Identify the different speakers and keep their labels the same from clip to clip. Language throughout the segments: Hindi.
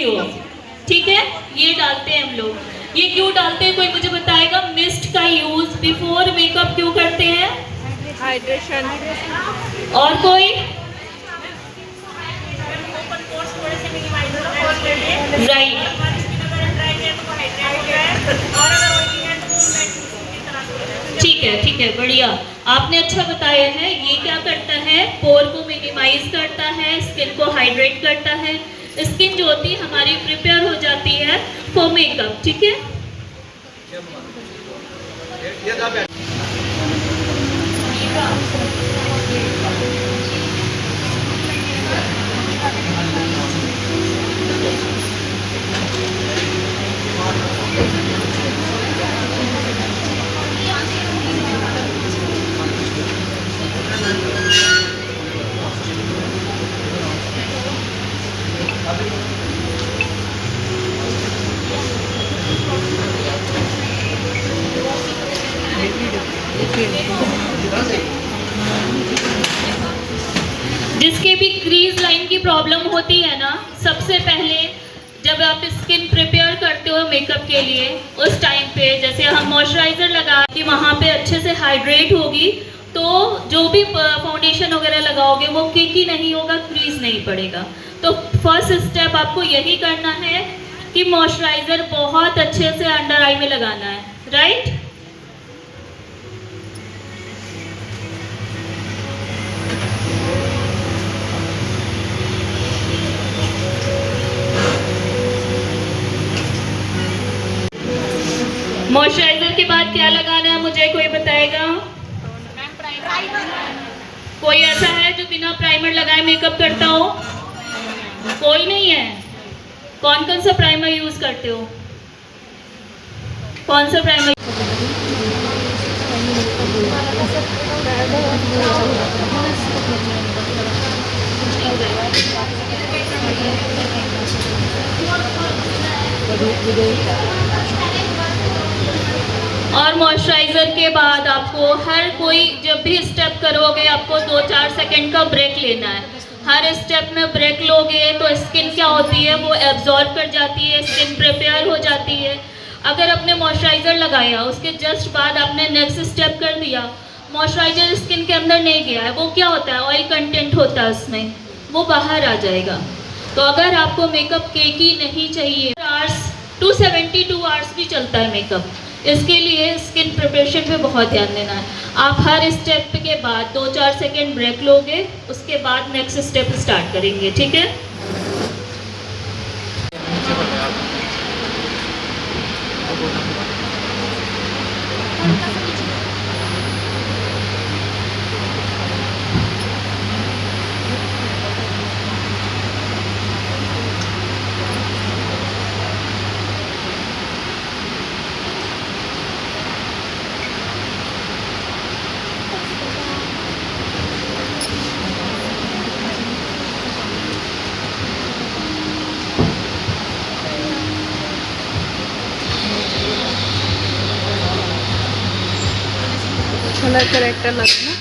Speaker 1: हो, ठीक है। ये डालते हैं हम लोग। ये क्यों डालते हैं कोई मुझे बताएगा? मिस्ट का यूज बिफोर मेकअप क्यों करते हैं?
Speaker 2: हाइड्रेशन।
Speaker 1: और कोई? राइट, ठीक है, बढ़िया। आपने अच्छा बताया है। ये क्या करता है? पोर को मिनिमाइज करता है, स्किन को हाइड्रेट करता है। स्किन जो होती है हमारी प्रिपेयर हो जाती है फॉर मेकअप, ठीक है। जिसके भी क्रीज लाइन की प्रॉब्लम होती है ना, सबसे पहले जब आप स्किन प्रिपेयर करते हो मेकअप के लिए, उस टाइम पे जैसे हम मॉइस्चराइजर लगा के वहाँ पे अच्छे से हाइड्रेट होगी, तो जो भी फाउंडेशन वगैरह लगाओगे वो केकी नहीं होगा, क्रीज नहीं पड़ेगा। तो फर्स्ट स्टेप आपको यही करना है कि मॉइस्चराइजर बहुत अच्छे से अंडर आई में लगाना है, राइट। मॉइस्चराइजर के बाद क्या लगाना है मुझे कोई बताएगा? कोई ऐसा है जो बिना प्राइमर लगाए मेकअप करता हो? कोई नहीं है। कौन कौन सा प्राइमर यूज करते हो? कौन सा प्राइमर? और मॉइस्चराइजर के बाद आपको हर कोई जब भी स्टेप करोगे आपको 2-4 सेकंड का ब्रेक लेना है। हर स्टेप में ब्रेक लोगे तो स्किन क्या होती है, वो एब्जॉर्ब कर जाती है, स्किन प्रिपेयर हो जाती है। अगर आपने मॉइस्चराइजर लगाया उसके जस्ट बाद आपने नेक्स्ट स्टेप कर दिया, मॉइस्चराइजर स्किन के अंदर नहीं गया है, वो क्या होता है, ऑयल कंटेंट होता है उसमें, वो बाहर आ जाएगा। तो अगर आपको मेकअप केकी नहीं चाहिए, 272 आवर्स भी चलता है मेकअप। इसके लिए स्किन प्रिपरेशन पे बहुत ध्यान देना है। आप हर स्टेप के बाद 2-4 सेकेंड ब्रेक लोगे, उसके बाद नेक्स्ट स्टेप स्टार्ट करेंगे, ठीक है।
Speaker 2: कलर करेक्टर लगना।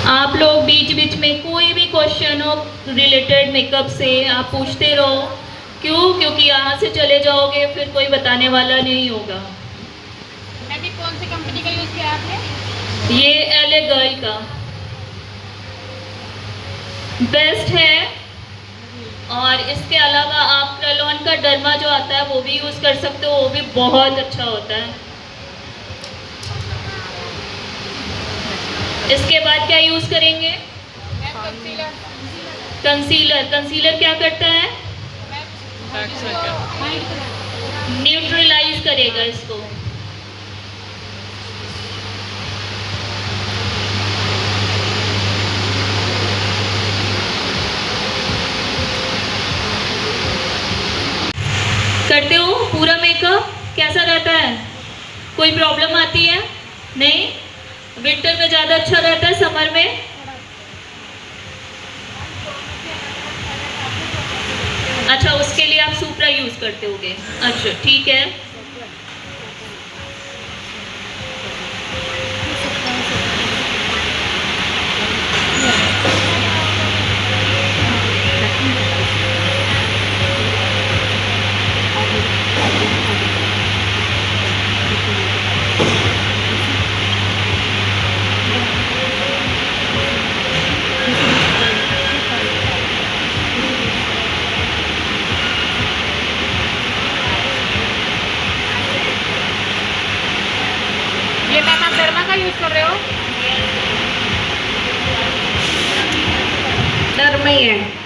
Speaker 1: आप लोग बीच बीच में कोई भी क्वेश्चन हो रिलेटेड मेकअप से आप पूछते रहो। क्यों? क्योंकि यहाँ से चले जाओगे फिर कोई बताने वाला नहीं होगा।
Speaker 3: मैंने कौन सी कंपनी का यूज़ किया आपने?
Speaker 1: ये LA गर्ल का बेस्ट है। और इसके अलावा आप क्रेलॉन का डर्मा जो आता है वो भी यूज़ कर सकते हो, वो भी बहुत अच्छा होता है। इसके बाद क्या यूज़ करेंगे? कंसीलर। कंसीलर क्या करता है? न्यूट्रलाइज करेगा इसको। करते हो पूरा मेकअप, कैसा रहता है? कोई प्रॉब्लम आती है? नहीं। विंटर में ज़्यादा अच्छा रहता है, समर में अच्छा, उसके लिए आप सुप्रा यूज करते होगे। अच्छा ठीक है।
Speaker 3: ये मैम आप डर्मा का यूज कर रहे हो?
Speaker 2: डर में ही है।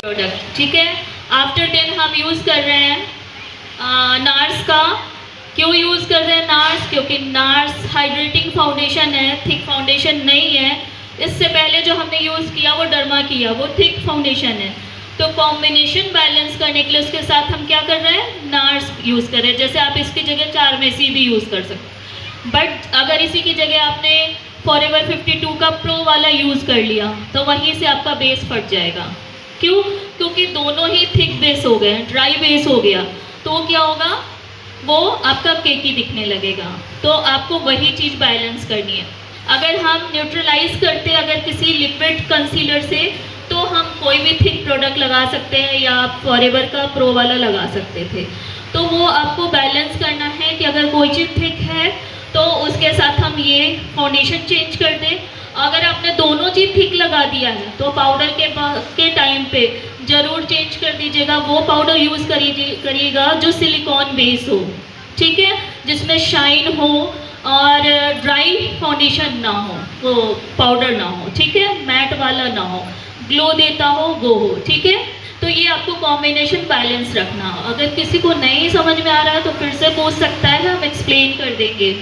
Speaker 1: प्रोडक्ट ठीक है। आफ्टर 10 हम यूज़ कर रहे हैं नार्स का। क्यों यूज़ कर रहे हैं नार्स? क्योंकि नार्स हाइड्रेटिंग फाउंडेशन है, थिक फाउंडेशन नहीं है। इससे पहले जो हमने यूज़ किया वो डर्मा किया, वो थिक फाउंडेशन है। तो कॉम्बिनेशन बैलेंस करने के लिए उसके साथ हम क्या कर रहे हैं? नार्स यूज़ कर रहे हैं। जैसे आप इसकी जगह चारमेसी भी यूज़ कर सकते, बट अगर इसी की जगह आपने फॉरएवर 52 का प्रो वाला यूज़ कर लिया तो वहीं से आपका बेस फट जाएगा। क्यों? क्योंकि दोनों ही थिक बेस हो गए, ड्राई बेस हो गया, तो क्या होगा? वो आपका केकी दिखने लगेगा। तो आपको वही चीज़ बैलेंस करनी है। अगर हम न्यूट्रलाइज करते अगर किसी लिक्विड कंसीलर से, तो हम कोई भी थिक प्रोडक्ट लगा सकते हैं, या आप फॉरएवर का प्रो वाला लगा सकते थे। तो वो आपको बैलेंस करना है कि अगर कोई चीज़ थिक है तो उसके साथ हम ये फाउंडेशन चेंज कर दें। अगर आपने दोनों चीज़ थिक लगा दिया है तो पाउडर के टाइम पे ज़रूर चेंज कर दीजिएगा। वो पाउडर यूज़ करिएगा जो सिलिकॉन बेस हो, ठीक है, जिसमें शाइन हो और ड्राई फाउंडेशन ना हो, वो पाउडर ना हो, ठीक है, मैट वाला ना हो, ग्लो देता हो वो हो, ठीक है। तो ये आपको कॉम्बिनेशन बैलेंस रखना। अगर किसी को नहीं समझ में आ रहा है तो फिर से पूछ सकता है, हम एक्सप्लेन कर देंगे।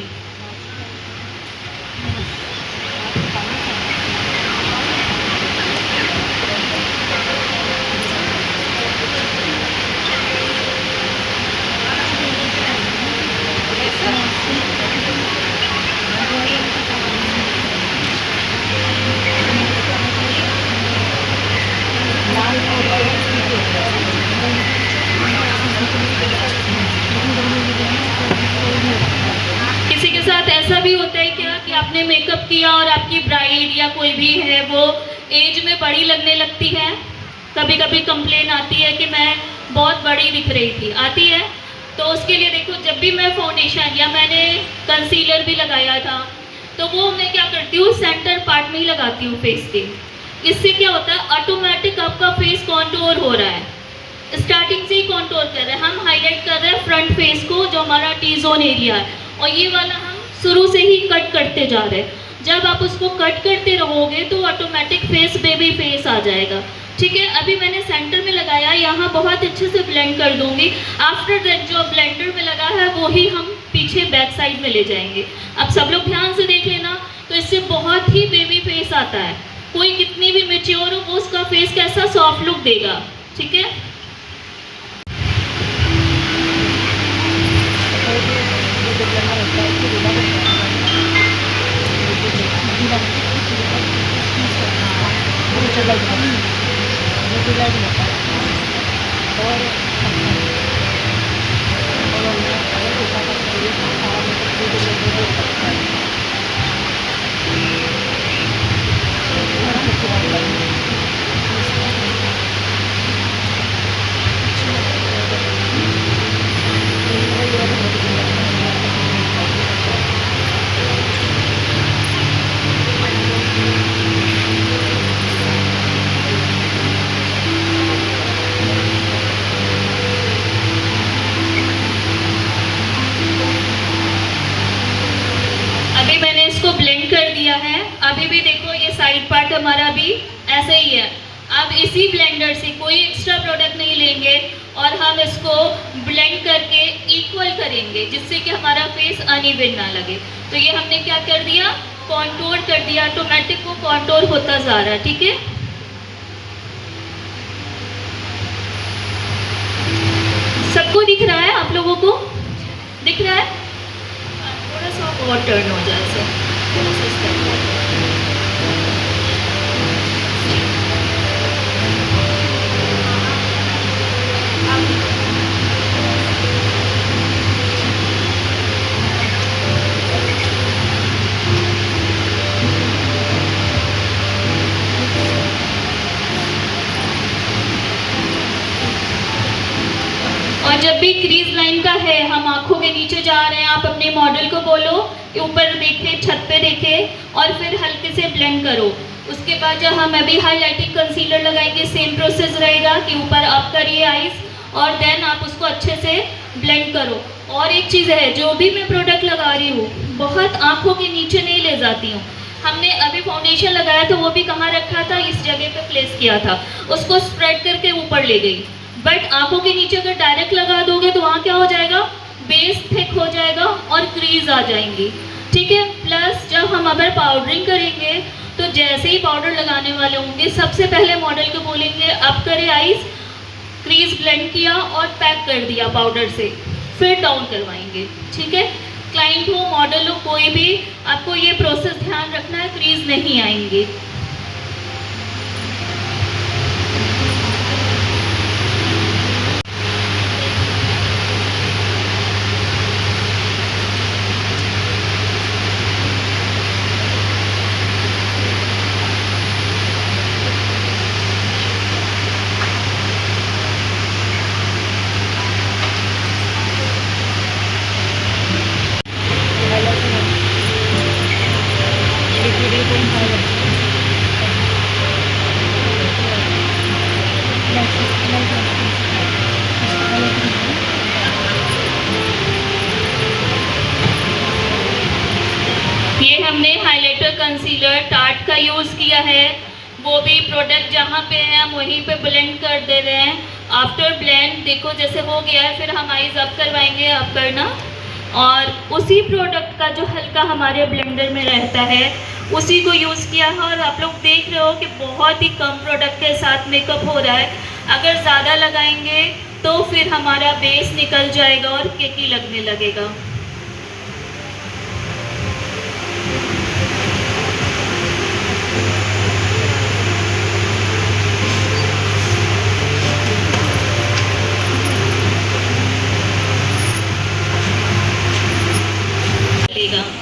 Speaker 1: किसी के साथ ऐसा भी होता है क्या कि आपने मेकअप किया और आपकी ब्राइड या कोई भी है वो एज में बड़ी लगने लगती है? कभी कभी कंप्लेन आती है कि मैं बहुत बड़ी दिख रही थी, आती है। तो उसके लिए देखो, जब भी मैं फाउंडेशन या मैंने कंसीलर भी लगाया था तो वो मैं क्या करती हूँ, सेंटर पार्ट में ही लगाती हूँ फेस के। इससे क्या होता है, ऑटोमेटिक आपका फेस कॉन्टोर हो रहा है, स्टार्टिंग से ही कॉन्टोर कर रहे हैं। हम हाईलाइट कर रहे हैं फ्रंट फेस को, जो हमारा टी जोन एरिया है, और ये वाला हम शुरू से ही कट करते जा रहे हैं। जब आप उसको कट करते रहोगे तो ऑटोमेटिक फेस बेबी फेस आ जाएगा, ठीक है। अभी मैंने सेंटर में लगाया, यहाँ बहुत अच्छे से ब्लेंड कर दूंगी। आफ्टर दैट जो ब्लेंडर में लगा है वो ही हम पीछे बैक साइड में ले जाएंगे। अब सब लोग ध्यान से देख लेना। तो इससे बहुत ही बेबी फेस आता है। कोई कितनी भी मेच्योर हो वो उसका फेस कैसा सॉफ्ट लुक देगा, ठीक है। साइड पार्ट हमारा भी ऐसे ही है। अब इसी ब्लेंडर से कोई एक्स्ट्रा प्रोडक्ट नहीं लेंगे और हम इसको ब्लेंड करके इक्वल करेंगे, जिससे कि हमारा फेस अनइवन ना लगे। तो ये हमने क्या कर दिया, कॉन्टोर कर दिया, ऑटोमेटिक वो कॉन्टोर होता जा रहा है। ठीक है, सबको दिख रहा है? आप लोगों को दिख रहा है? थोड़ा सा और टर्न हो जाए सर, थोड़ा सा step back। और जब भी क्रीज लाइन का है, हम आंखों के नीचे जा रहे हैं, आप अपने मॉडल को बोलो कि ऊपर देखे, छत पे देखे, और फिर हल्के से ब्लेंड करो। उसके बाद जब हम अभी हाईलाइटिंग कंसीलर लगाएंगे, सेम प्रोसेस रहेगा कि ऊपर आप करिए आईज और देन आप उसको अच्छे से ब्लेंड करो। और एक चीज़ है, जो भी मैं प्रोडक्ट लगा रही हूँ बहुत आंखों के नीचे नहीं ले जाती हूँ। हमने अभी फाउंडेशन लगाया तो वो भी कहाँ रखा था, इस जगह पे प्लेस किया था, उसको स्प्रेड करके ऊपर ले गई। बट आंखों के नीचे अगर डायरेक्ट लगा दोगे तो वहाँ क्या हो जाएगा, बेस थिक हो जाएगा और क्रीज आ जाएंगी। ठीक है, प्लस जब हम अगर पाउडरिंग करेंगे तो जैसे ही पाउडर लगाने वाले होंगे, सबसे पहले मॉडल को बोलेंगे अप करे आईज, क्रीज ब्लेंड किया और पैक कर दिया पाउडर से, फिर डाउन करवाएंगे। ठीक है, क्लाइंट हो, मॉडल हो, कोई भी, आपको ये प्रोसेस ध्यान रखना है, क्रीज नहीं आएंगे। ये हमने हाइलाइटर कंसीलर टार्ट का यूज़ किया है, वो भी प्रोडक्ट जहाँ पे है हम वहीं पे ब्लेंड कर दे रहे हैं। आफ्टर ब्लेंड देखो जैसे हो गया है, फिर हम आईज अप करवाएंगे, अप करना, और उसी प्रोडक्ट का जो हल्का हमारे ब्लेंडर में रहता है उसी को यूज़ किया है। और आप लोग देख रहे हो कि बहुत ही कम प्रोडक्ट के साथ मेकअप हो रहा है। अगर ज़्यादा लगाएंगे तो फिर हमारा बेस निकल जाएगा और केकी लगने लगेगा।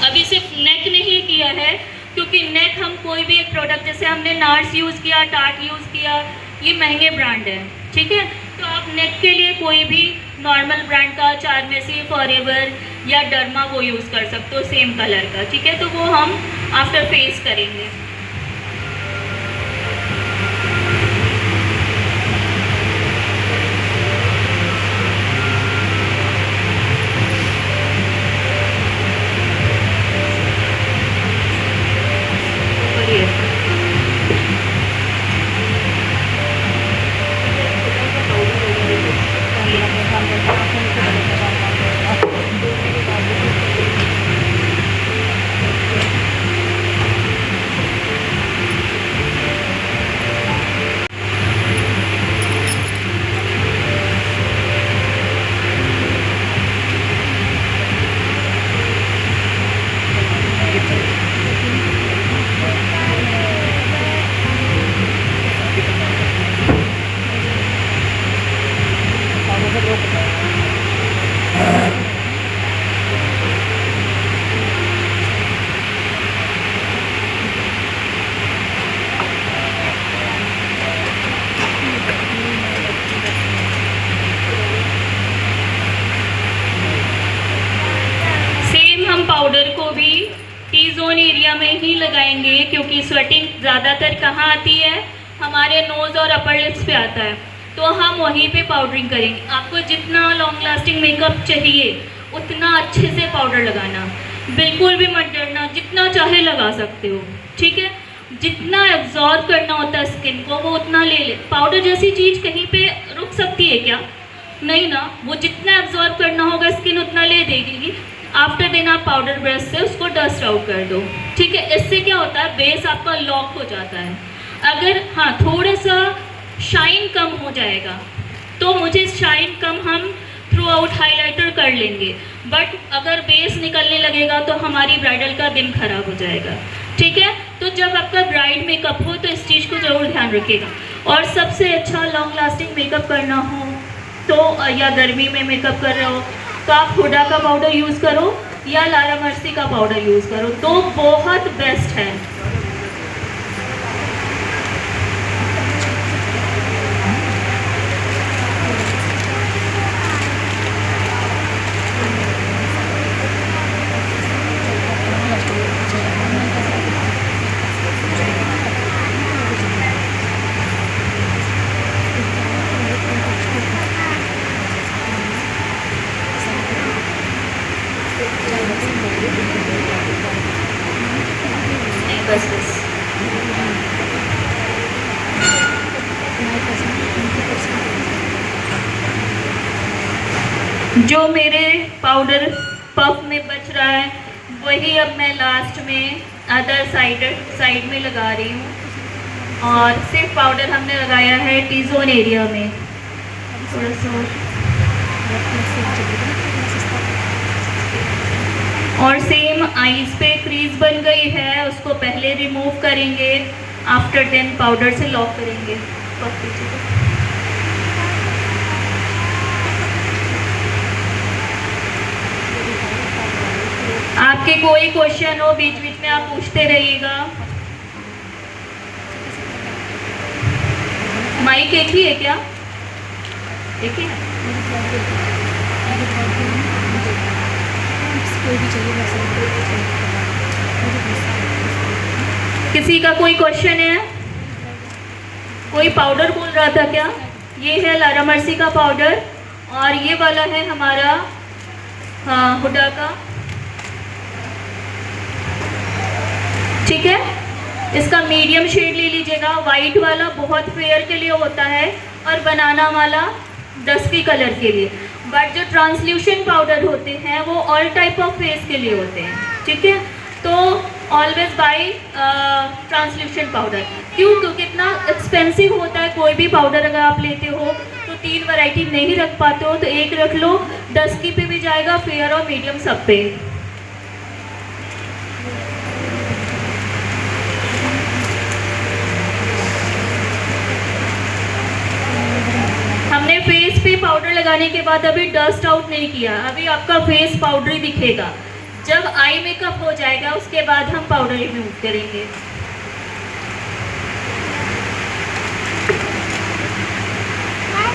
Speaker 1: अभी सिर्फ नेक नहीं किया है, क्योंकि नेक हम कोई भी एक प्रोडक्ट, जैसे हमने नार्स यूज़ किया, टार्ट यूज़ किया, ये महंगे ब्रांड है। ठीक है, तो आप नेक के लिए कोई भी नॉर्मल ब्रांड का, चारमेसी, फॉरएवर या डर्मा वो यूज़ कर सकते हो, सेम कलर का। ठीक है, तो वो हम आफ्टर फेस करेंगे। पाउडर को भी टी जोन एरिया में ही लगाएंगे, क्योंकि स्वेटिंग ज़्यादातर कहाँ आती है, हमारे नोज़ और अपर लिप्स पे आता है, तो हम वहीं पे पाउडरिंग करेंगे। आपको जितना लॉन्ग लास्टिंग मेकअप चाहिए उतना अच्छे से पाउडर लगाना, बिल्कुल भी मत डरना, जितना चाहे लगा सकते हो। ठीक है, जितना एब्जॉर्ब करना होता है स्किन को वो उतना ले ले। पाउडर जैसी चीज़ कहीं पे रुक सकती है क्या? नहीं ना, वो जितना एब्जॉर्ब करना होगा स्किन उतना ले देगी। आफ्टर देन आप पाउडर ब्रश से उसको डस्ट आउट कर दो, ठीक है। इससे क्या होता है, बेस आपका लॉक हो जाता है। अगर हाँ थोड़ा सा शाइन कम हो जाएगा तो मुझे शाइन कम हम थ्रू आउट हाईलाइटर कर लेंगे, बट अगर बेस निकलने लगेगा तो हमारी ब्राइडल का दिन खराब हो जाएगा, ठीक है। तो जब आपका ब्राइड मेकअप हो तो इस चीज़ को ज़रूर ध्यान रखिएगा। और सबसे अच्छा लॉन्ग लास्टिंग मेकअप करना हो तो या गर्मी में मेकअप कर रहे हो तो आप हुडा का पाउडर यूज़ करो या लारा मर्सी का पाउडर यूज़ करो, तो बहुत बेस्ट है। बस बस जो मेरे पाउडर पफ में बच रहा है वही अब मैं लास्ट में अदर साइड में लगा रही हूँ। और सिर्फ पाउडर हमने लगाया है टी जोन एरिया में थोड़ा सा। और सेम आईज पे क्रीज बन गई है, उसको पहले रिमूव करेंगे, आफ्टर देन पाउडर से लॉक करेंगे। आपके कोई क्वेश्चन हो बीच बीच में आप पूछते रहिएगा। माइक एक ही है क्या? एक ही है? किसी का कोई क्वेश्चन है? कोई पाउडर बोल रहा था क्या? ये है लारा मर्सी का पाउडर और ये वाला है हमारा हाँ हुडा का, ठीक है। इसका मीडियम शेड ले लीजिएगा। वाइट वाला बहुत फेयर के लिए होता है और बनाना वाला डस्की कलर के लिए, बट जो ट्रांसल्यूशन पाउडर होते हैं वो ऑल टाइप ऑफ फेस के लिए होते हैं, ठीक है। तो ऑलवेज बाय ट्रांसल्यूशन पाउडर। क्यों? क्योंकि इतना एक्सपेंसिव होता है कोई भी पाउडर। अगर आप लेते हो तो 3 वैरायटी नहीं रख पाते हो तो एक रख लो, डस्की पे भी जाएगा, फेयर और मीडियम सब पे। हमने फेस पे पाउडर लगाने के बाद अभी डस्ट आउट नहीं किया, अभी आपका फेस पाउडरी दिखेगा। जब आई मेकअप हो जाएगा उसके बाद हम पाउडर रिमूव करेंगे।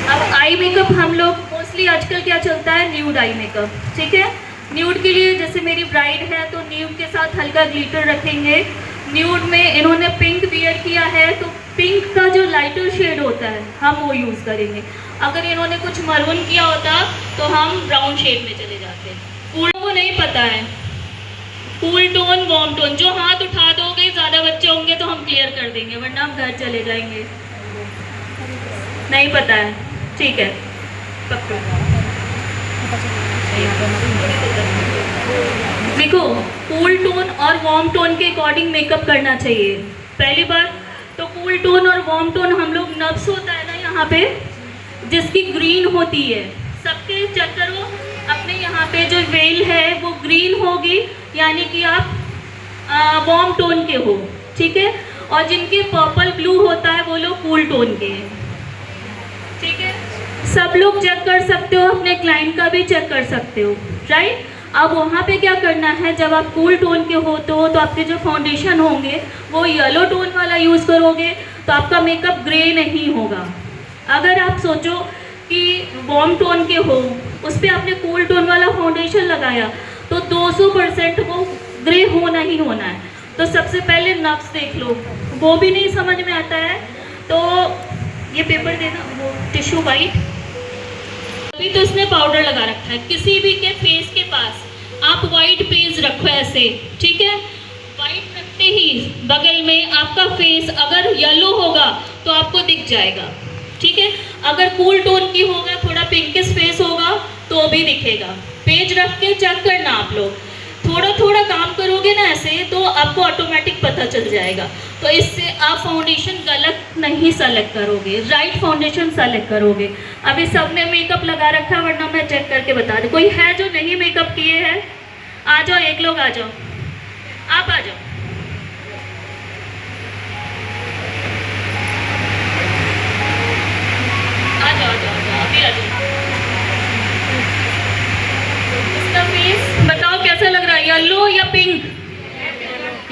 Speaker 1: अब आई मेकअप हम लोग मोस्टली आजकल क्या चलता है, न्यूड आई मेकअप, ठीक है। न्यूड के लिए जैसे मेरी ब्राइड है तो न्यूड के साथ हल्का ग्लिटर रखेंगे। न्यूड में इन्होंने पिंक वियर किया है तो पिंक का जो लाइटर शेड होता है हम वो यूज़ करेंगे। अगर इन्होंने कुछ मरून किया होता तो हम ब्राउन शेड में चले जाते। कूल को नहीं पता है, कूल टोन वार्म टोन, जो हाथ उठा दोगे ज़्यादा बच्चे होंगे तो हम क्लियर कर देंगे वरना हम घर चले जाएंगे। नहीं पता है, ठीक है पक्का। देखो कूल टोन और वार्म टोन के अकॉर्डिंग मेकअप करना चाहिए। पहली बात तो कूल टोन और वार्म टोन हम लोग नब्स होता है ना यहाँ पे जिसकी ग्रीन होती है, सबके चेक करो अपने यहाँ पे जो वेल है वो ग्रीन होगी यानी कि आप वार्म टोन के हो, ठीक है। और जिनके पर्पल ब्लू होता है वो लोग कूल टोन के हैं, ठीक है। सब लोग चेक कर सकते हो, अपने क्लाइंट का भी चेक कर सकते हो, राइट। अब वहाँ पे क्या करना है, जब आप कूल टोन के होते हो तो आपके जो फाउंडेशन होंगे वो येलो टोन वाला यूज़ करोगे तो आपका मेकअप ग्रे नहीं होगा। अगर आप सोचो कि वार्म टोन के हो उस पर आपने कूल टोन वाला फाउंडेशन लगाया तो 200% वो ग्रे होना ही होना है। तो सबसे पहले नब्स देख लो, वो भी नहीं समझ में आता है तो ये पेपर देना, वो टिश्यू वाइट। अभी तो इसने पाउडर लगा रखा है, किसी भी के फेस के पास आप वाइट पेज रखो ऐसे, ठीक है। वाइट देखते ही बगल में आपका फेस अगर येलो होगा तो आपको दिख जाएगा, ठीक है। अगर कूल टोन की होगा, थोड़ा पिंकिश फेस होगा तो भी दिखेगा। पेज रख के चेक करना आप लोग, थोड़ा थोड़ा काम करोगे ना ऐसे तो आपको ऑटोमेटिक पता चल जाएगा। तो इससे आप फाउंडेशन गलत नहीं सेलेक्ट करोगे, राइट फाउंडेशन सेलेक्ट करोगे। अभी सबने मेकअप लगा रखा है, वरना मैं चेक करके बता दूँ। कोई है जो नहीं मेकअप किए हैं? आ जाओ, एक लोग आ जाओ, आप आ जाओ। आ जाओ आ जाओ आ जाओ, अभी आ जाओ। इसका फेस बताओ कैसा लग रहा है, येलो या पिंक?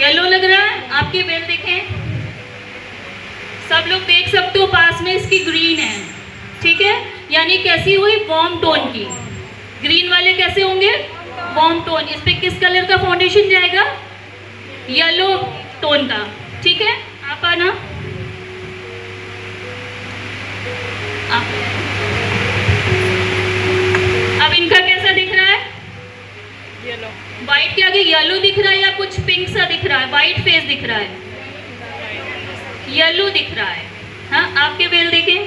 Speaker 1: येलो लग रहा है। आपकी बेल देखें, सब लोग देख सकते हो, पास में इसकी ग्रीन है, ठीक है। यानी कैसी हुई? वार्म टोन की। ग्रीन वाले कैसे होंगे? Warm tone. इस पे किस कलर का फाउंडेशन जाएगा? येलो टोन का, ठीक है। आप आना, अब इनका कैसा दिख रहा है?
Speaker 2: येलो।
Speaker 1: व्हाइट के आगे येलो दिख रहा है या कुछ पिंक सा दिख रहा है? व्हाइट फेस दिख रहा है, येलो दिख रहा है। हाँ, आपके बेल देखें,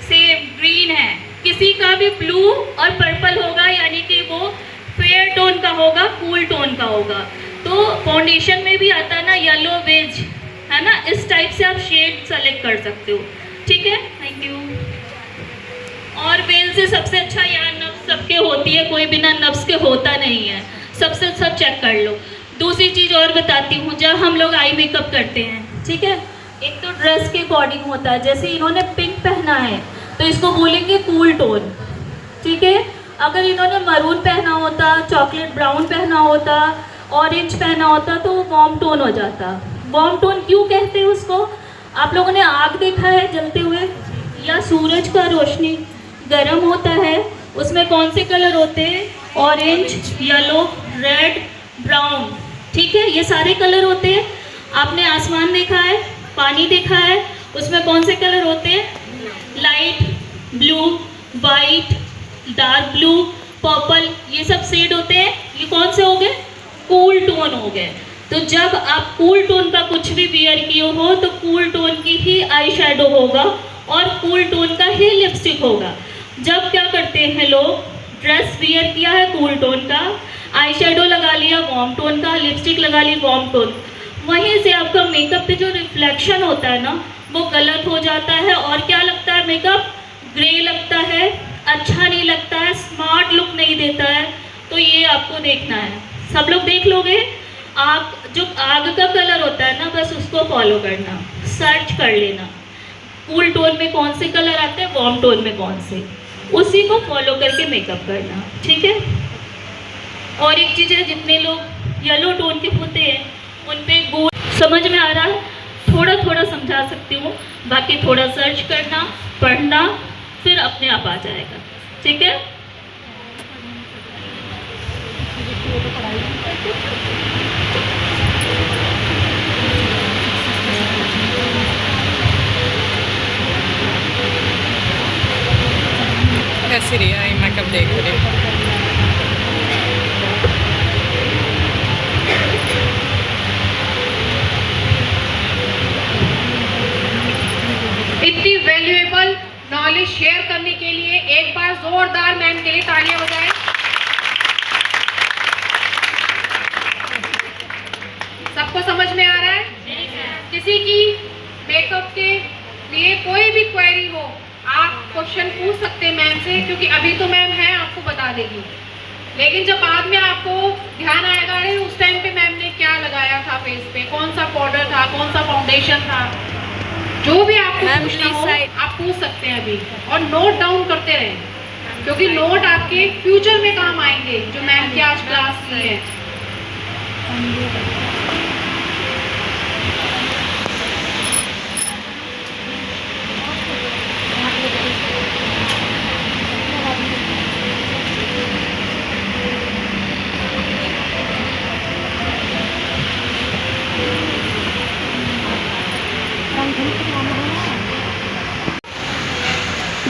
Speaker 1: सेम ग्रीन है। किसी का भी ब्लू और पर्पल होगा, यानी कि वो फेयर टोन का होगा, कूल टोन का होगा। तो फाउंडेशन में भी आता है ना येलो बेज, है ना, इस टाइप से आप शेड सेलेक्ट कर सकते हो, ठीक है। Thank you. और बेल से सबसे अच्छा यार नब्स सबके होती है, कोई बिना नब्स के होता नहीं है। सबसे अच्छा चेक कर लो। दूसरी चीज़ और बताती हूँ, जब हम लोग आई मेकअप करते हैं, ठीक है, एक तो ड्रेस के अकॉर्डिंग होता है। जैसे इन्होंने पिंक पहना है तो इसको बोलेंगे कूल टोन, ठीक है। अगर इन्होंने मरून पहना होता, चॉकलेट ब्राउन पहना होता, ऑरेंज पहना होता तो वार्म टोन हो जाता। वार्म टोन क्यों कहते हैं उसको? आप लोगों ने आग देखा है जलते हुए, या सूरज का रोशनी गर्म होता है, उसमें कौन से कलर होते हैं? ऑरेंज, येलो, रेड, ब्राउन, ठीक है, ये सारे कलर होते हैं। आपने आसमान देखा है, पानी देखा है, उसमें कौन से कलर होते हैं? Light blue, white, dark blue, purple, ये सब शेड होते हैं। ये कौन से हो गए? कूल टोन हो गए। तो जब आप कूल टोन का कुछ भी वियर किए हो तो कूल टोन की ही आई शेडो होगा और कूल टोन का ही लिपस्टिक होगा। जब क्या करते हैं लोग, ड्रेस वियर किया है कूल टोन का, आई शेडो लगा लिया वार्म टोन का, लिपस्टिक लगा ली वार्म टोन, वहीं से आपका मेकअप पे जो रिफ्लेक्शन होता है ना वो गलत हो जाता है। और क्या लगता है? मेकअप ग्रे लगता है, अच्छा नहीं लगता है, स्मार्ट लुक नहीं देता है। तो ये आपको देखना है, सब लोग देख लोगे। आग, जो आग का कलर होता है ना, बस उसको फॉलो करना, सर्च कर लेना कूल टोन में कौन से कलर आते हैं, वार्म टोन में कौन से, उसी को फॉलो करके मेकअप करना, ठीक है। और एक चीज़ है, जितने लोग येलो टोन के होते हैं उन पे गोल्ड समझ में आ रहा है, थोड़ा थोड़ा समझा सकती हूँ, बाकी थोड़ा सर्च करना, पढ़ना, फिर अपने आप आ जाएगा, ठीक है।
Speaker 2: कैसी रही है मेकअप देख रही?
Speaker 3: इतनी वैल्यूएबल नॉलेज शेयर करने के लिए एक बार जोरदार मैम के लिए तालियां बजाएं। सबको समझ में आ रहा है? किसी की मेकअप के लिए कोई भी क्वेरी हो आप क्वेश्चन पूछ सकते हैं मैम से, क्योंकि अभी तो मैम है आपको बता देगी, लेकिन जब बाद में आपको ध्यान आएगा अरे उस टाइम पे मैम ने क्या लगाया था फेस पे, कौन सा पाउडर था, कौन सा फाउंडेशन था, जो भी आपको पूछना हो आप पूछ सकते हैं अभी। और नोट डाउन करते रहें, क्योंकि नोट आपके फ्यूचर में काम आएंगे, जो मैम की आज क्लास की है।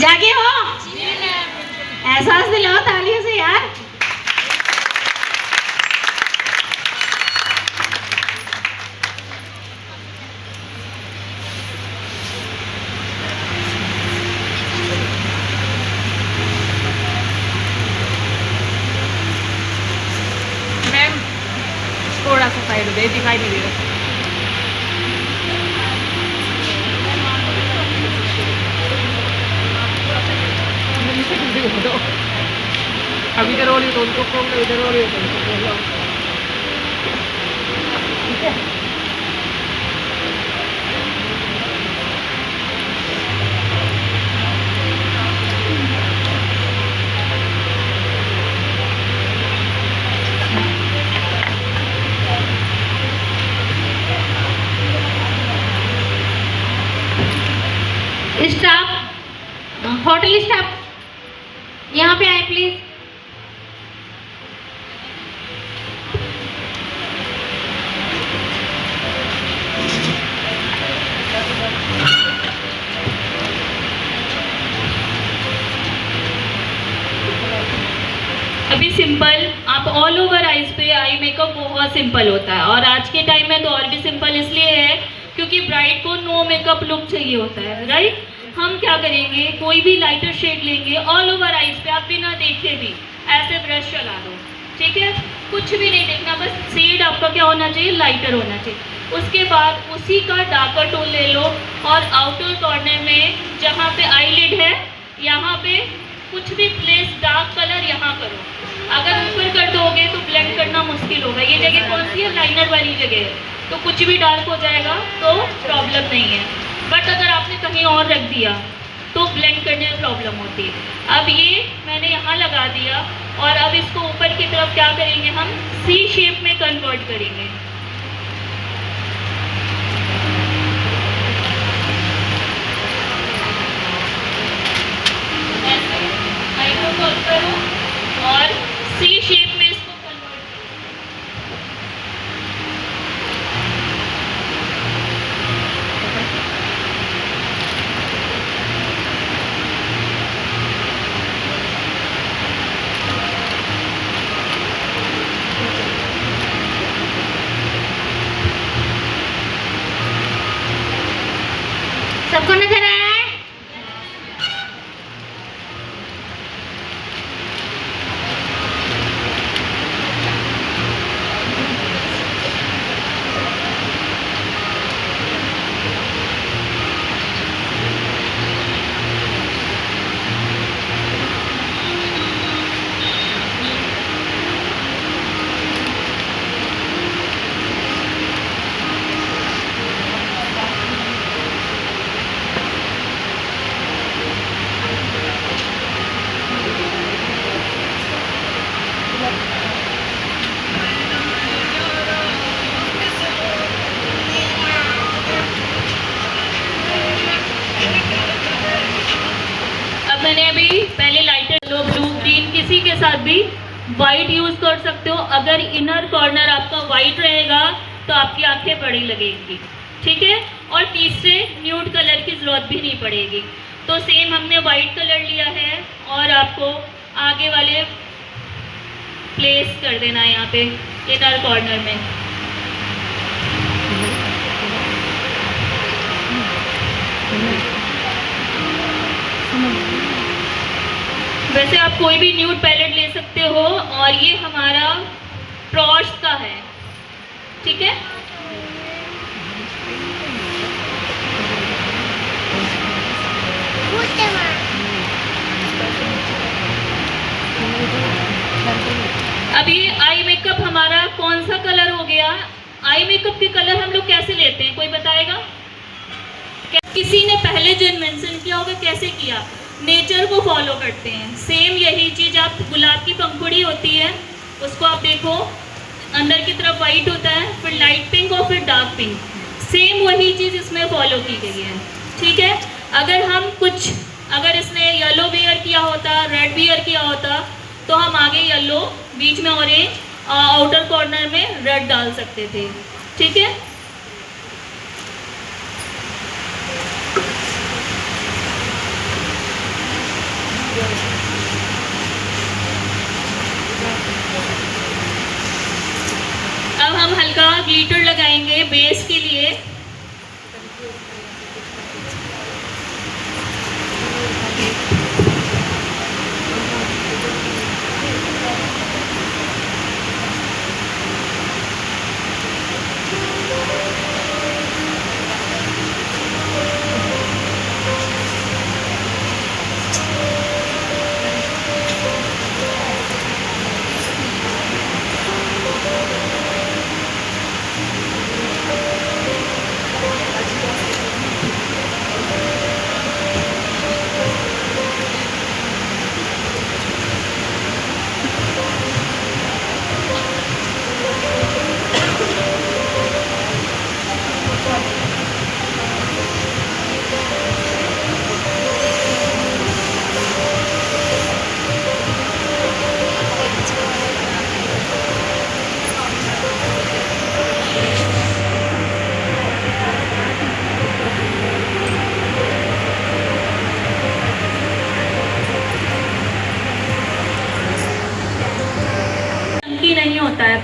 Speaker 1: जागे हो? एहसास दिलाओ तालियों से यार।
Speaker 2: साइड दे दिखाई नहीं दे रहा। अब इधर हो रही हो तो उनको खोल लो, इधर हो रही हो तो उनको खोल लो। ठीक है।
Speaker 3: स्टाफ, होटल स्टाफ यहाँ पे आए प्लीज।
Speaker 1: अभी सिंपल आप ऑल ओवर आईज पे आई मेकअप बहुत सिंपल होता है, और आज के टाइम में तो और भी सिंपल इसलिए है क्योंकि ब्राइड को नो मेकअप लुक चाहिए होता है, राइट। हम क्या करेंगे, कोई भी लाइटर शेड लेंगे, ऑल ओवर आईज पे आप बिना देखे भी ऐसे ब्रश चला दो, ठीक है, कुछ भी नहीं देखना, बस शेड आपका क्या होना चाहिए, लाइटर होना चाहिए। उसके बाद उसी का डार्कर टोन ले लो और आउटर कॉर्नर में जहाँ पे आईलिड है यहाँ पे कुछ भी प्लेस डार्क कलर यहाँ करो। अगर ऊपर कर दोगे तो ब्लेंड करना मुश्किल होगा। ये जगह कौन सी है, लाइनर वाली जगह है, तो कुछ भी डार्क हो जाएगा तो प्रॉब्लम नहीं है। बट अगर आपने कहीं और रख दिया तो ब्लेंड करने में प्रॉब्लम होती है। अब ये मैंने यहाँ लगा दिया और अब इसको ऊपर की तरफ क्या करेंगे, हम सी शेप में कन्वर्ट करेंगे। ऐसे आईब्रो करो और सी शेप में इसको कन्वर्ट
Speaker 3: सबको नजर आया है?
Speaker 1: मैंने अभी पहले लाइटर लो, ब्लू, ग्रीन, किसी के साथ भी वाइट यूज कर सकते हो। अगर इनर कॉर्नर आपका वाइट रहेगा तो आपकी आंखें बड़ी लगेंगी, ठीक है। और तीसरे न्यूड कलर की जरूरत भी नहीं पड़ेगी। तो सेम हमने वाइट कलर लिया है और आपको आगे वाले प्लेस कर देना है यहाँ पे इनर कॉर्नर में। वैसे आप कोई भी न्यूड पैलेट ले सकते हो और ये हमारा प्रॉश का है, ठीक है। अब ये आई मेकअप हमारा कौन सा कलर हो गया। आई मेकअप के कलर हम लोग कैसे लेते हैं, कोई बताएगा? किसी ने पहले जो इन्वेंशन किया होगा कैसे किया, नेचर को फॉलो करते हैं। सेम यही चीज़, आप गुलाब की पंखुड़ी होती है उसको आप देखो, अंदर की तरफ वाइट होता है, फिर लाइट पिंक और फिर डार्क पिंक, सेम वही चीज़ इसमें फॉलो की गई है, ठीक है। अगर इसने येलो वेयर किया होता, रेड वेयर किया होता तो हम आगे येलो, बीच में ऑरेंज, आउटर कॉर्नर में रेड डाल सकते थे, ठीक है। अब हम हल्का ग्लिटर लगाएंगे बेस के लिए।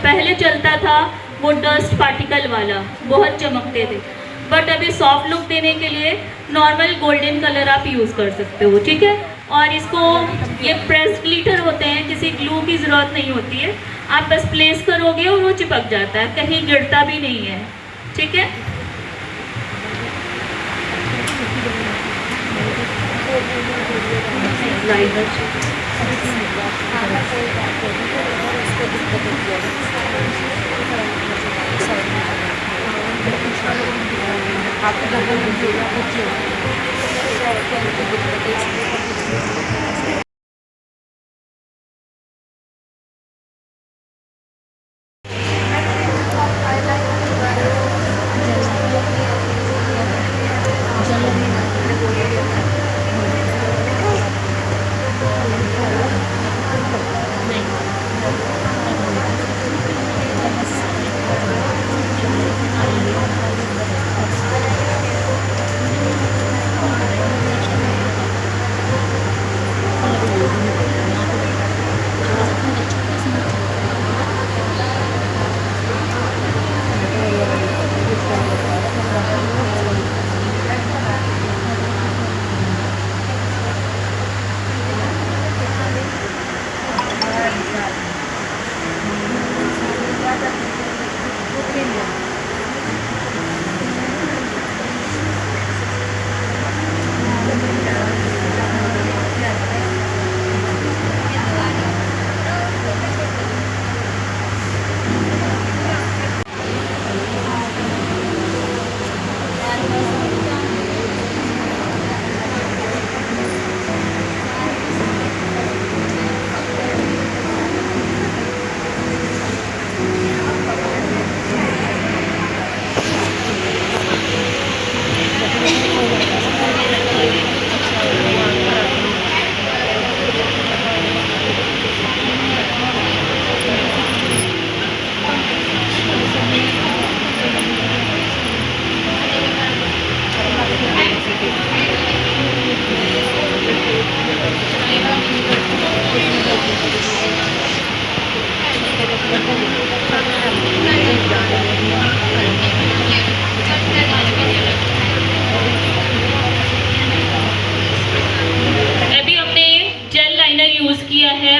Speaker 1: पहले चलता था वो डस्ट पार्टिकल वाला, बहुत चमकते थे, बट अभी सॉफ्ट लुक देने के लिए नॉर्मल गोल्डन कलर आप यूज़ कर सकते हो, ठीक है। और इसको ये प्रेस ग्लिटर होते हैं, किसी ग्लू की ज़रूरत नहीं होती है, आप बस प्लेस करोगे और वो चिपक जाता है, कहीं गिरता भी नहीं है, ठीक है।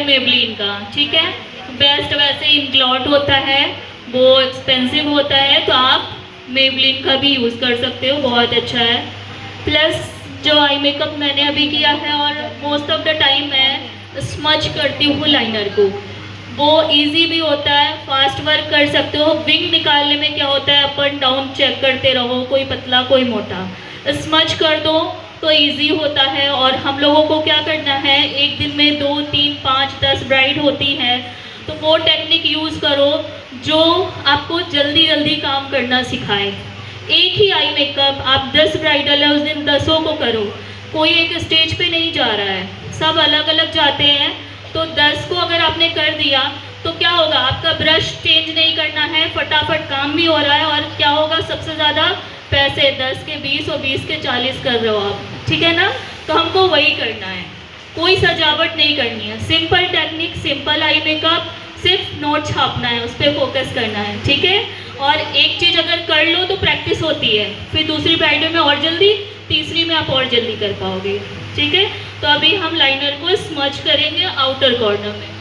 Speaker 1: मेबलिन का, ठीक है। बेस्ट वैसे इंग्लॉट होता है, वो एक्सपेंसिव होता है, तो आप मेबलिन का भी यूज़ कर सकते हो, बहुत अच्छा है। प्लस जो आई मेकअप मैंने अभी किया है और मोस्ट ऑफ द टाइम मैं स्मच करती हूँ लाइनर को, वो इजी भी होता है, फास्ट वर्क कर सकते हो। विंग निकालने में क्या होता है, अप एंड डाउन चेक करते रहो, कोई पतला कोई मोटा, स्मच कर दो तो इजी होता है। और हम लोगों को क्या करना है, एक दिन में 2, 3, 5, 10 ब्राइड होती है, तो वो टेक्निक यूज़ करो जो आपको जल्दी जल्दी काम करना सिखाए। एक ही आई मेकअप आप 10 ब्राइडल है, उस दिन 10 को करो, कोई एक स्टेज पे नहीं जा रहा है, सब अलग अलग जाते हैं। तो 10 को अगर आपने कर दिया तो क्या होगा, आपका ब्रश चेंज नहीं करना है, फटाफट काम भी हो रहा है, और क्या होगा, सबसे ज़्यादा पैसे 10 के 20 और 20 के 40 कर रहे हो आप, ठीक है ना। तो हमको वही करना है, कोई सजावट नहीं करनी है, simple technique, simple eye makeup, सिर्फ नोट छापना है, उस पर फोकस करना है, ठीक है। और एक चीज़ अगर कर लो तो प्रैक्टिस होती है, फिर दूसरी ब्राइडल में और जल्दी, तीसरी में आप और जल्दी कर पाओगे, ठीक है। तो अभी हम लाइनर को स्मच करेंगे आउटर कॉर्नर में।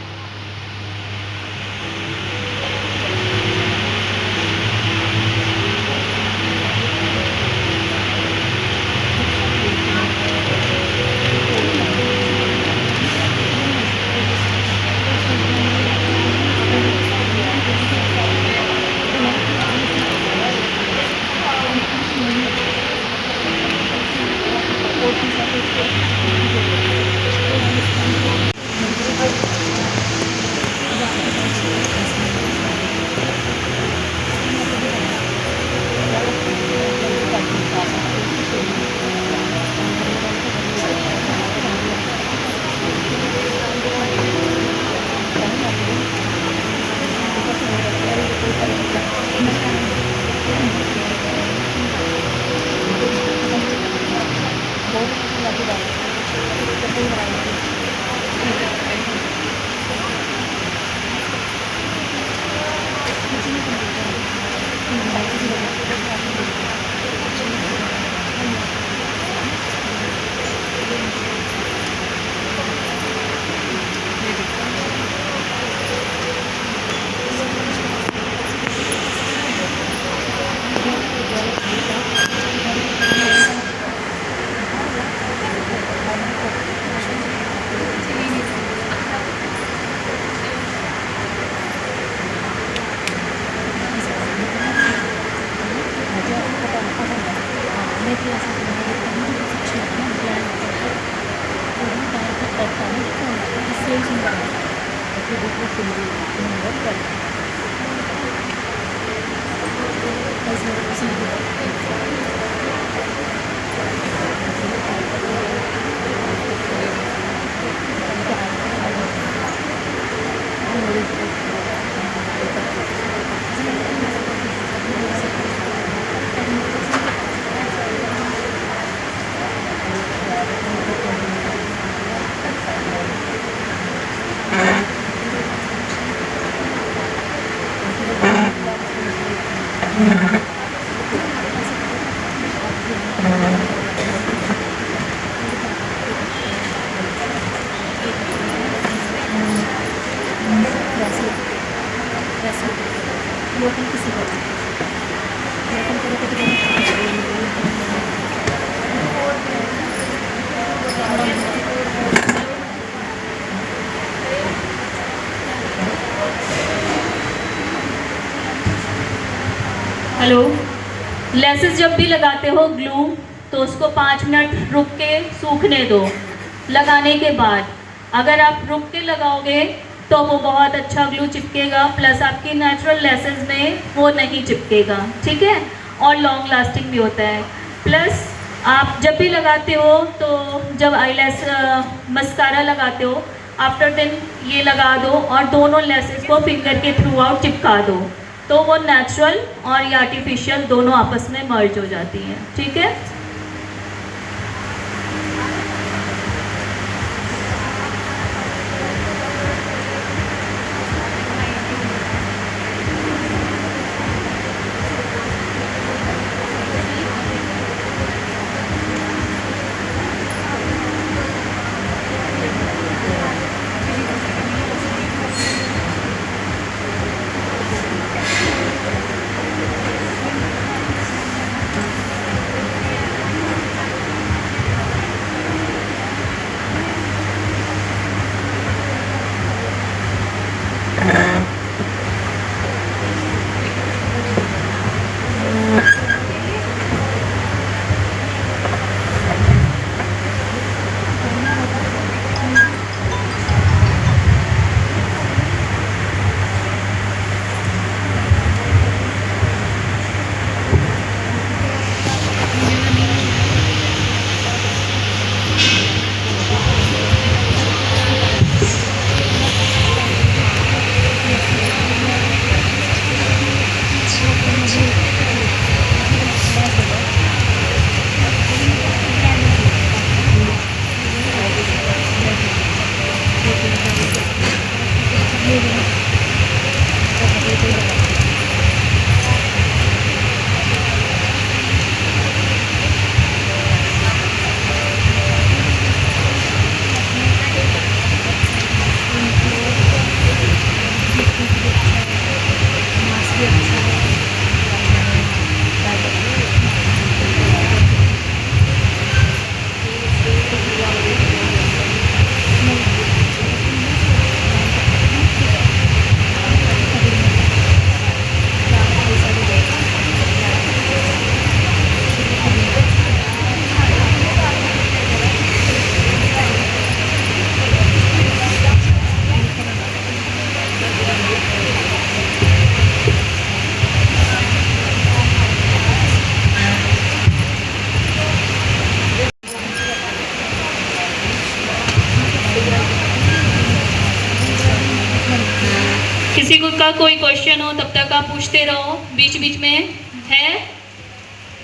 Speaker 1: हेलो, लेसेस जब भी लगाते हो ग्लू तो उसको 5 मिनट रुक के सूखने दो। लगाने के बाद अगर आप रुक के लगाओगे तो वो बहुत अच्छा ग्लू चिपकेगा, प्लस आपकी नेचुरल लेसेस में वो नहीं चिपकेगा, ठीक है, और लॉन्ग लास्टिंग भी होता है। प्लस आप जब भी लगाते हो तो जब आईलैश मस्कारा लगाते हो आफ्टर देन ये लगा दो और दोनों लेसेस को फिंगर के थ्रू आउट चिपका दो, तो वो नेचुरल और ये आर्टिफिशियल दोनों आपस में मर्ज हो जाती हैं, ठीक है। किसी को का कोई क्वेश्चन हो तब तक आप पूछते रहो, बीच बीच में है।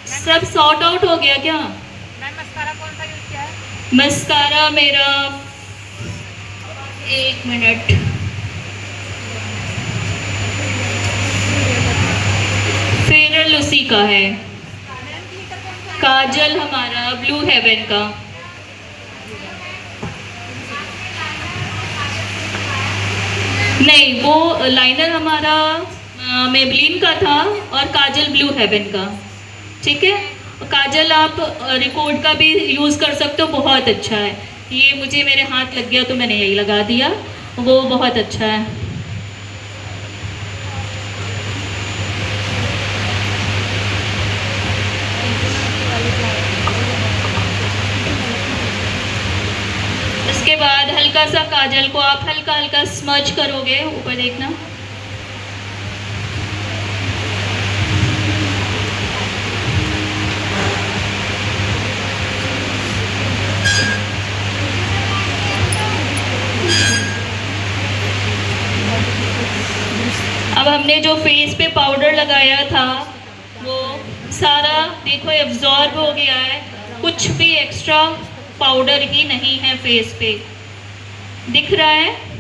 Speaker 1: सब सॉर्ट आउट हो गया क्या?
Speaker 3: मैम मस्कारा कौन सा यूज किया है?
Speaker 1: मस्कारा मेरा 1 मिनट, फेयर लूसी का है। काजल हमारा ब्लू हेवन का। नहीं, वो लाइनर हमारा मेबलिन का था और काजल ब्लू हेवन का, ठीक है। काजल आप रिकॉर्ड का भी यूज़ कर सकते हो, बहुत अच्छा है। ये मुझे मेरे हाथ लग गया तो मैंने यही लगा दिया, वो बहुत अच्छा है। उसके बाद हल्का सा काजल को आप हल्का हल्का स्मज करोगे, ऊपर देखना। अब हमने जो फेस पे पाउडर लगाया था वो सारा देखो एब्जॉर्ब हो गया है, कुछ भी एक्स्ट्रा पाउडर ही नहीं है फेस पे, दिख रहा है।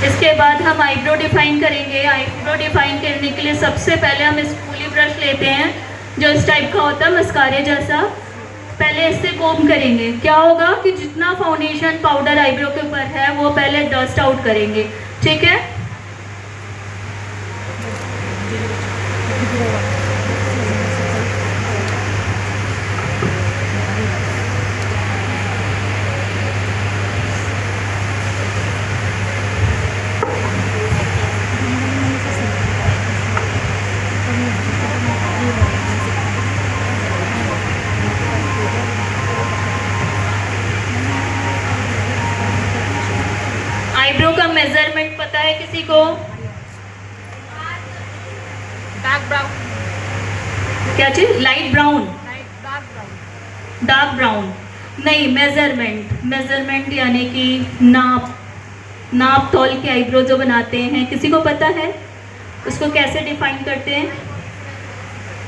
Speaker 1: इसके बाद हम आईब्रो डिफाइन करेंगे। आईब्रो डिफाइन करने के लिए सबसे पहले हम स्पूली ब्रश लेते हैं जो इस टाइप का होता है मस्कारे जैसा। पहले इससे कोम करेंगे, क्या होगा कि जितना फाउंडेशन पाउडर आईब्रो के ऊपर है वो पहले डस्ट आउट करेंगे, ठीक है। आईब्रो का मेजरमेंट पता है किसी को?
Speaker 3: डार्क ब्राउन,
Speaker 1: क्या चीज? Light brown,
Speaker 3: dark brown,
Speaker 1: dark brown नहीं, मेजरमेंट यानी कि नाप तौल के आईब्रो जो बनाते हैं, किसी को पता है उसको कैसे डिफाइन करते हैं?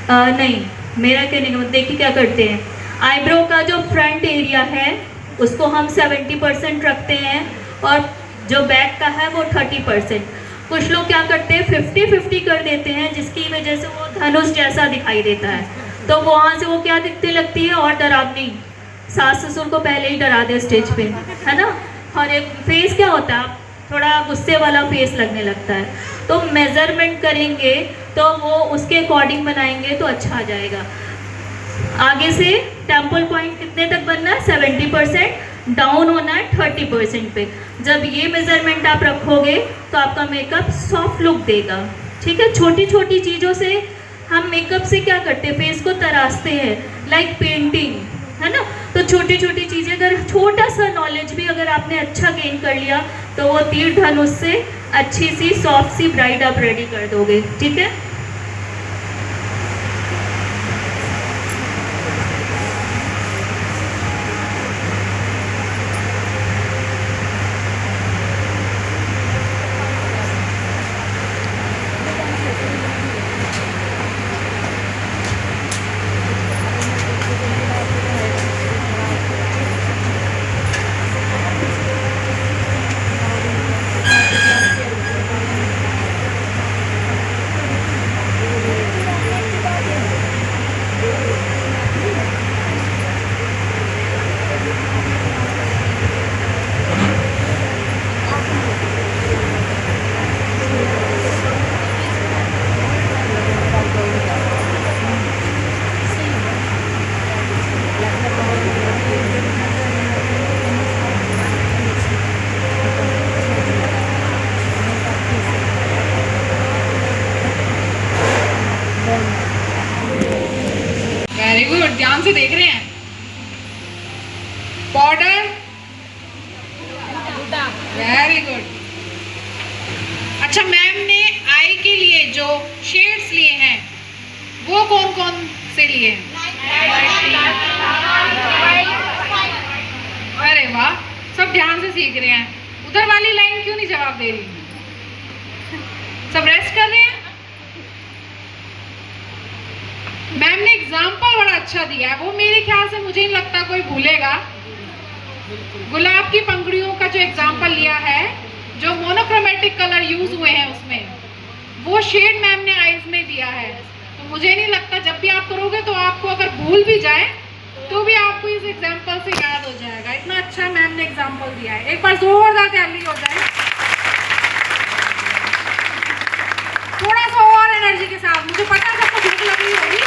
Speaker 1: नहीं, मेरा कहने का मतलब देखिए क्या करते हैं। आईब्रो का जो फ्रंट एरिया है उसको हम 70% रखते हैं और जो बैक का है वो 30%। कुछ लोग क्या करते हैं 50-50 कर देते हैं, जिसकी वजह से वो धनुष जैसा दिखाई देता है। तो वहाँ से वो क्या दिखने लगती है और डरावनी, सास ससुर को पहले ही डरा दे स्टेज पे, है ना। और एक फेस क्या होता है, थोड़ा गुस्से वाला फेस लगने लगता है। तो मेजरमेंट करेंगे तो वो उसके अकॉर्डिंग बनाएंगे तो अच्छा आ जाएगा। आगे से टेम्पल पॉइंट कितने तक बनना है? 70%, डाउन होना है 30% पे। जब ये मेजरमेंट आप रखोगे तो आपका मेकअप सॉफ्ट लुक देगा, ठीक है। छोटी छोटी चीज़ों से हम मेकअप से क्या करते हैं, फेस को तराशते हैं, लाइक पेंटिंग, है ना। तो छोटी छोटी चीज़ें, अगर छोटा सा नॉलेज भी अगर आपने अच्छा गेन कर लिया तो वो तीर धनुष से अच्छी सी सॉफ्ट सी ब्राइड आप रेडी कर दोगे, ठीक है।
Speaker 3: वेरी गुड, ध्यान से देख रहे हैं। Powder, very good. अच्छा, मैम ने आई के लिए जो शेड्स लिए हैं वो कौन कौन से लिए हैं? अरे वाह, सब ध्यान से सीख रहे हैं। उधर वाली लाइन क्यों नहीं जवाब दे रही? सब रेस्ट कर रहे हैं। मैम ने एग्जाम्पल बड़ा अच्छा दिया है, वो मेरे ख्याल से मुझे नहीं लगता कोई भूलेगा। गुलाब की पंखुड़ियों का जो एग्जाम्पल लिया है, जो मोनोक्रोमेटिक कलर यूज हुए हैं उसमें, वो शेड मैम ने आईज में दिया है। तो मुझे नहीं लगता जब भी आप करोगे तो आपको अगर भूल भी जाए तो भी आपको इस एग्जाम्पल से याद हो जाएगा। इतना अच्छा मैम ने एग्जाम्पल दिया है। एक बार जोरदार ताली हो जाए, थोड़ा सा और एनर्जी के साथ। मुझे पता है सबको भूख लग रही होगी।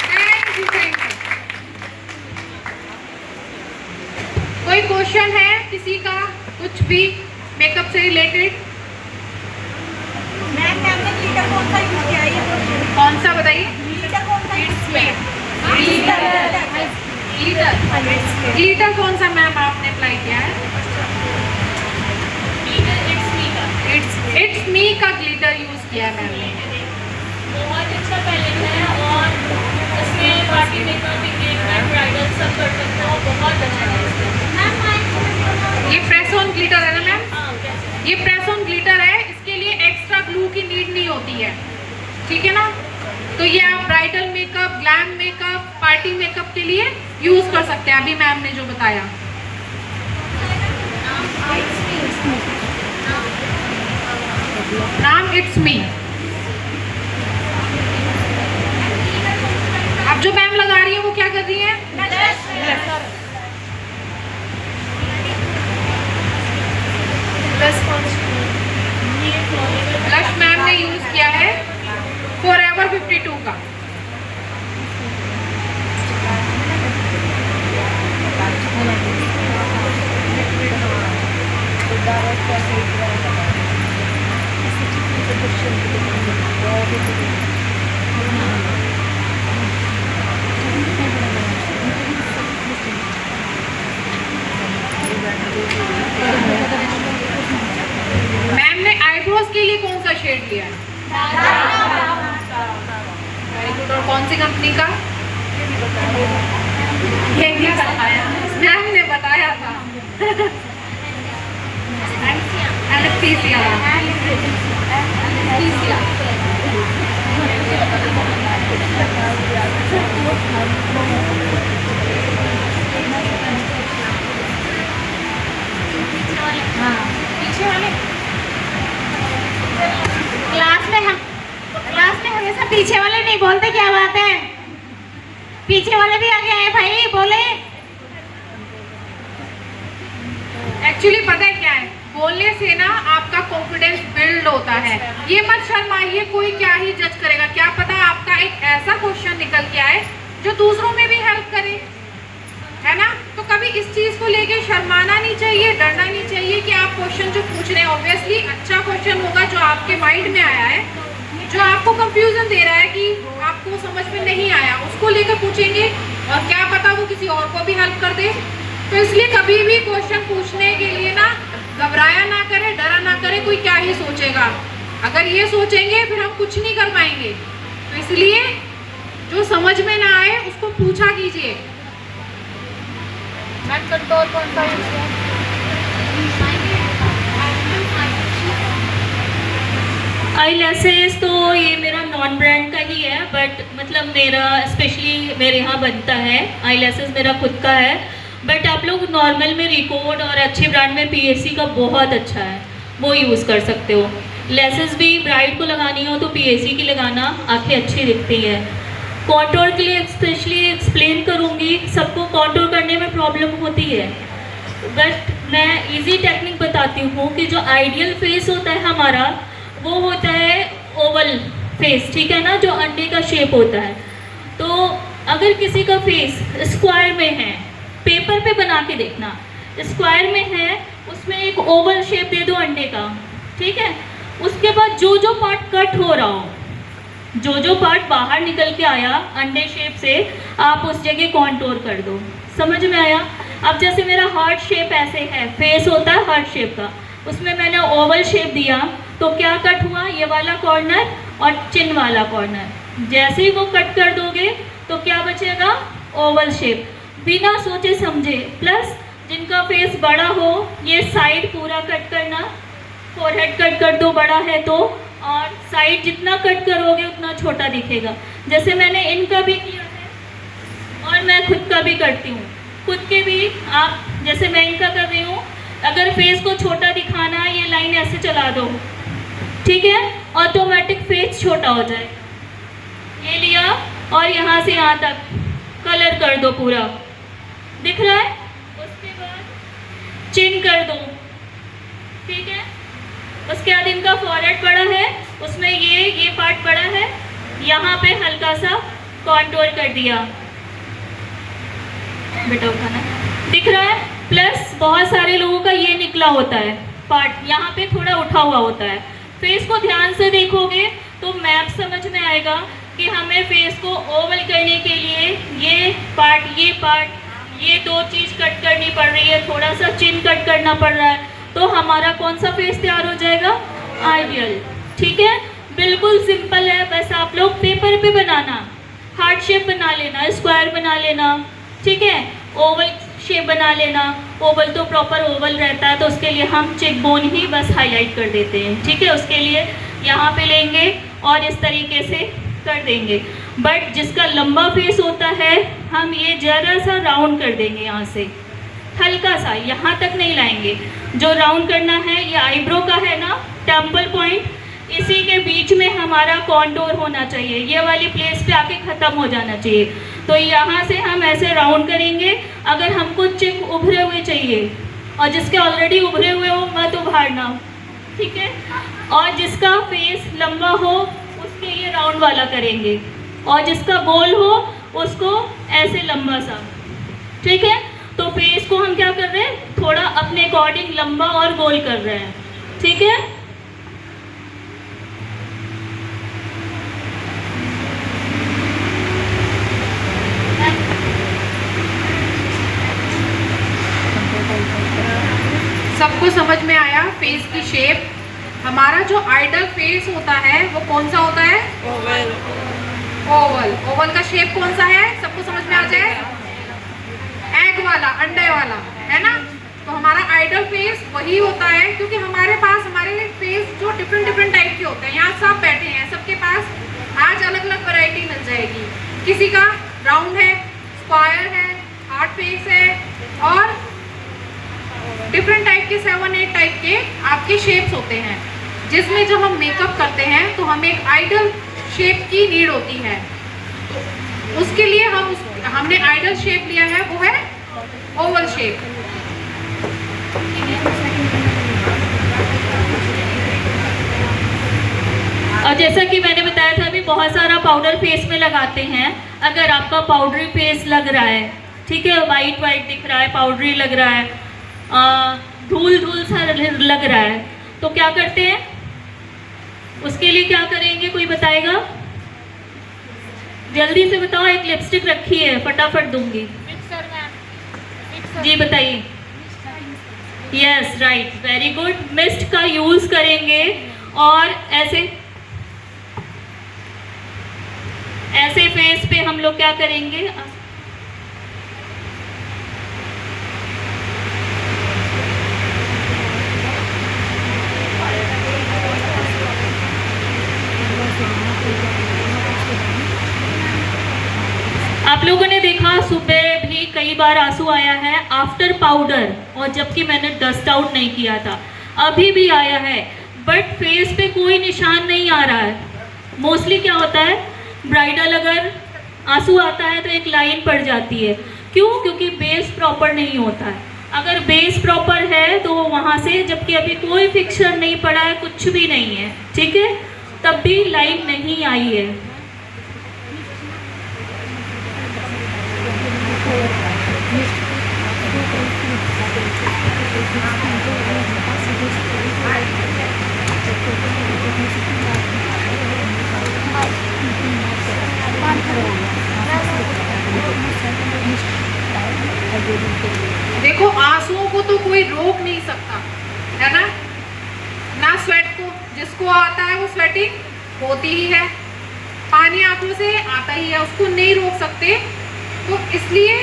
Speaker 3: Thank you, thank you. कोई क्वेश्चन है किसी का, कुछ भी मेकअप से रिलेटेड?
Speaker 4: मैम ने ग्लिटर कौन सा यूज किया है? ये
Speaker 3: कौन सा बताइए?
Speaker 4: ग्लिटर कौन सा यूज किया है?
Speaker 3: ग्लिटर कौन सा मैम आपने अप्लाई किया है? इट्स मी का ग्लिटर यूज किया है मैम ने।
Speaker 1: बहुत अच्छा पैलेट है और इसमें पार्टी मेकअप, एंगेजमेंट, ब्राइडल सब कर सकते हो। बहुत अच्छा है।
Speaker 3: ये प्रेस ऑन ग्लिटर है ना मैम?
Speaker 1: हाँ, कैसे?
Speaker 3: ये प्रेस ऑन ग्लिटर है, इसके लिए एक्स्ट्रा ग्लू की नीड नहीं होती है, ठीक है ना? तो ये आप bridal makeup, glam makeup, party makeup के लिए यूज कर सकते हैं, अभी मैम ने जो बताया। नाम इट्स मी। अब जो मैम लगा रही है वो क्या कर रही है? ब्लश मैम ने यूज किया है फॉरएवर 52 का। मैम ने आईब्रोज के लिए कौन सा शेड लिया है? Very good. और कौन सी कंपनी का? ये भी बताया मैम ने, बताया था। एनेस्थीसिया। पीछे वाले
Speaker 4: क्लास में हमेशा पीछे वाले नहीं बोलते, क्या बात है? पीछे वाले भी आगे आए भाई, बोले।
Speaker 3: एक्चुअली पता है क्या है, बोलने से ना आपका कॉन्फिडेंस बिल्ड होता है। ये मत शर्माइए, कोई क्या ही जज करेगा। क्या पता आपका एक ऐसा क्वेश्चन निकल के आए जो दूसरों में भी हेल्प करे, है ना? तो कभी इस चीज को लेके शर्माना नहीं चाहिए, डरना नहीं चाहिए कि आप क्वेश्चन जो पूछ रहे हैं ऑब्वियसली अच्छा क्वेश्चन होगा जो आपके माइंड में आया है, जो आपको कंफ्यूजन दे रहा है कि आपको समझ में नहीं आया, उसको लेकर पूछेंगे और क्या पता वो किसी और को भी हेल्प कर दे। तो इसलिए कभी भी क्वेश्चन पूछने के लिए ना घबराया ना करे, डरा ना करे, कोई क्या ही सोचेगा। अगर ये सोचेंगे फिर हम कुछ नहीं कर पाएंगे। तो इसलिए जो समझ में ना आए उसको पूछा कीजिए।
Speaker 4: मैम कंट्रोल कौन सा यूज किया?
Speaker 1: आई लैसेस तो ये मेरा नॉन ब्रांड का ही है, बट मतलब मेरा स्पेशली मेरे यहाँ बनता है। आई लैसेस मेरा खुद का है, बट आप लोग नॉर्मल में रिकॉर्ड और अच्छे ब्रांड में पीएससी का बहुत अच्छा है, वो यूज़ कर सकते हो। लेसेस भी ब्राइड को लगानी हो तो पीएससी की लगाना, आंखें अच्छी दिखती है। कॉन्टोर के लिए स्पेशली एक्सप्लेन करूँगी, सबको कॉन्टोर करने में प्रॉब्लम होती है, बट मैं इजी टेक्निक बताती हूँ कि जो आइडियल फेस होता है हमारा वो होता है ओवल फेस, ठीक है ना, जो अंडे का शेप होता है। तो अगर किसी का फेस स्क्वायर में है, पेपर पे बना के देखना, स्क्वायर में है उसमें एक ओवल शेप दे दो अंडे का, ठीक है। उसके बाद जो जो पार्ट कट हो रहा हो, जो जो पार्ट बाहर निकल के आया अंडे शेप से, आप उस जगह कॉन्टोर कर दो। समझ में आया? अब जैसे मेरा हार्ट शेप ऐसे है, फेस होता है हार्ट शेप का, उसमें मैंने ओवल शेप दिया तो क्या कट हुआ, ये वाला कॉर्नर और चिन वाला कॉर्नर। जैसे ही वो कट कर दोगे तो क्या बचेगा, ओवल शेप, बिना सोचे समझे। प्लस जिनका फेस बड़ा हो, ये साइड पूरा कट करना, फोरहेड कट कर दो बड़ा है तो, और साइड जितना कट करोगे उतना छोटा दिखेगा। जैसे मैंने इनका भी किया है और मैं खुद का भी करती हूँ, खुद के भी आप, जैसे मैं इनका कर रही हूँ, अगर फेस को छोटा दिखाना है ये लाइन ऐसे चला दो, ठीक है, ऑटोमेटिक फेस छोटा छोटा हो जाए। ये लिया और यहाँ से यहाँ तक कलर कर दो पूरा, दिख रहा है। उसके बाद चिन कर दो, ठीक है। उसके बाद इनका फॉरहेड पड़ा है, उसमें ये पार्ट पड़ा है, यहाँ पे हल्का सा कॉन्टोर कर दिया, बेटा उठाना, दिख रहा है। प्लस बहुत सारे लोगों का ये निकला होता है पार्ट, यहाँ पे थोड़ा उठा हुआ होता है। फेस को ध्यान से देखोगे तो मैप समझ में आएगा कि हमें फेस को ओवल करने के लिए ये पार्ट, ये दो चीज़ कट करनी पड़ रही है, थोड़ा सा चिन कट करना पड़ रहा है, तो हमारा कौन सा फेस तैयार हो जाएगा, आइडियल। ठीक है, बिल्कुल सिंपल है। बस आप लोग पेपर पे बनाना, हार्ट शेप बना लेना, स्क्वायर बना लेना, ठीक है, ओवल शेप बना लेना। ओवल तो प्रॉपर ओवल रहता है, तो उसके लिए हम चेक बोन ही बस हाईलाइट कर देते हैं, ठीक है। उसके लिए यहाँ पे लेंगे और इस तरीके से कर देंगे। बट जिसका लंबा फेस होता है, हम ये जरा सा राउंड कर देंगे, यहाँ से हल्का सा, यहाँ तक नहीं लाएंगे। जो राउंड करना है ये आईब्रो का है ना, टेम्पल पॉइंट, इसी के बीच में हमारा कॉन्टोर होना चाहिए, ये वाली प्लेस पे आके ख़त्म हो जाना चाहिए। तो यहाँ से हम ऐसे राउंड करेंगे। अगर हमको चिक उभरे हुए चाहिए, और जिसके ऑलरेडी उभरे हुए हो मत उभारना, ठीक है। और जिसका फेस लंबा हो उसके लिए राउंड वाला करेंगे, और जिसका गोल हो उसको ऐसे लंबा सा, ठीक है। तो फेस को हम क्या कर रहे हैं, थोड़ा अपने अकॉर्डिंग लंबा और गोल कर रहे हैं, ठीक है।
Speaker 3: सबको समझ में आया फेस की शेप। हमारा जो आइडल फेस होता है वो कौन सा होता है, ओवल। ओवल, ओवल का शेप कौन सा है, सबको समझ में आ जाए, एग वाला, अंडे वाला, है ना। तो हमारा आइडल फेस वही होता है, क्योंकि हमारे पास हमारे फेस जो डिफरेंट टाइप के होते हैं, यहाँ सब बैठे हैं, सबके पास आज अलग अलग वैरायटी मिल जाएगी। किसी का राउंड है, स्क्वायर है, हार्ट फेस है, और डिफरेंट टाइप के 7-8 टाइप के आपके शेप्स होते हैं, जिसमें जब हम मेकअप करते हैं तो हमें एक आइडल शेप की नीड होती है। उसके लिए हमने आइडल शेप लिया है, वो है ओवल शेप।
Speaker 1: और जैसा कि मैंने बताया था, अभी बहुत सारा पाउडर फेस में लगाते हैं। अगर आपका पाउडरी फेस लग रहा है, ठीक है, वाइट दिख रहा है, पाउडरी लग रहा है, धूल सा लग रहा है, तो क्या करते हैं, उसके लिए क्या करेंगे, कोई बताएगा, जल्दी से बताओ। एक लिपस्टिक रखी है, फटाफट दूंगी जी, बताइए। Yes, right, very good. Mist का यूज करेंगे, और ऐसे फेस पे हम लोग क्या करेंगे, आप लोगों ने देखा सुबह भी कई बार आंसू आया है आफ्टर पाउडर, और जबकि मैंने डस्ट आउट नहीं किया था, अभी भी आया है, बट फेस पे कोई निशान नहीं आ रहा है। मोस्टली क्या होता है, ब्राइडल अगर आंसू आता है तो एक लाइन पड़ जाती है, क्यों, क्योंकि बेस प्रॉपर नहीं होता है। अगर बेस प्रॉपर है तो वहाँ से, जबकि अभी कोई फिक्सर नहीं पड़ा है, कुछ भी नहीं है, ठीक है, तब भी लाइन नहीं आई है।
Speaker 3: देखो, आंसुओं को तो कोई रोक नहीं सकता, है ना स्वेट को, जिसको आता है वो स्वेटिंग होती ही है, पानी आंखों से आता ही है, उसको नहीं रोक सकते। तो इसलिए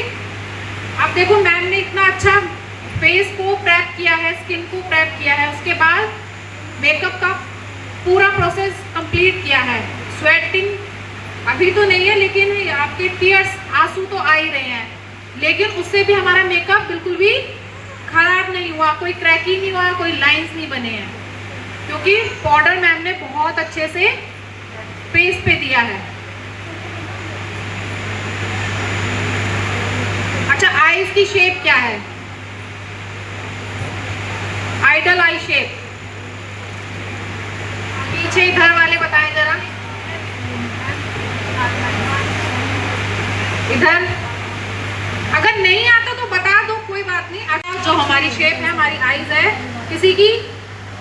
Speaker 3: अब देखो, मैम ने इतना अच्छा फेस को प्रेप किया है, स्किन को प्रेप किया है, उसके बाद मेकअप का पूरा प्रोसेस कंप्लीट किया है। स्वेटिंग अभी तो नहीं है, लेकिन आपके टीयर्स, आंसू तो आ ही रहे हैं, लेकिन उससे भी हमारा मेकअप बिल्कुल भी खराब नहीं हुआ, कोई क्रैकिंग नहीं हुआ, कोई लाइंस नहीं बने हैं, क्योंकि पाउडर मैम ने बहुत अच्छे से फेस पे दिया है। अच्छा, आईज की शेप क्या है? आइडल आई शेप। पीछे इधर वाले बताएं जरा, इधर। अगर नहीं आता तो बता दो, कोई बात नहीं। अगर जो हमारी शेप है, हमारी आईज है, किसी की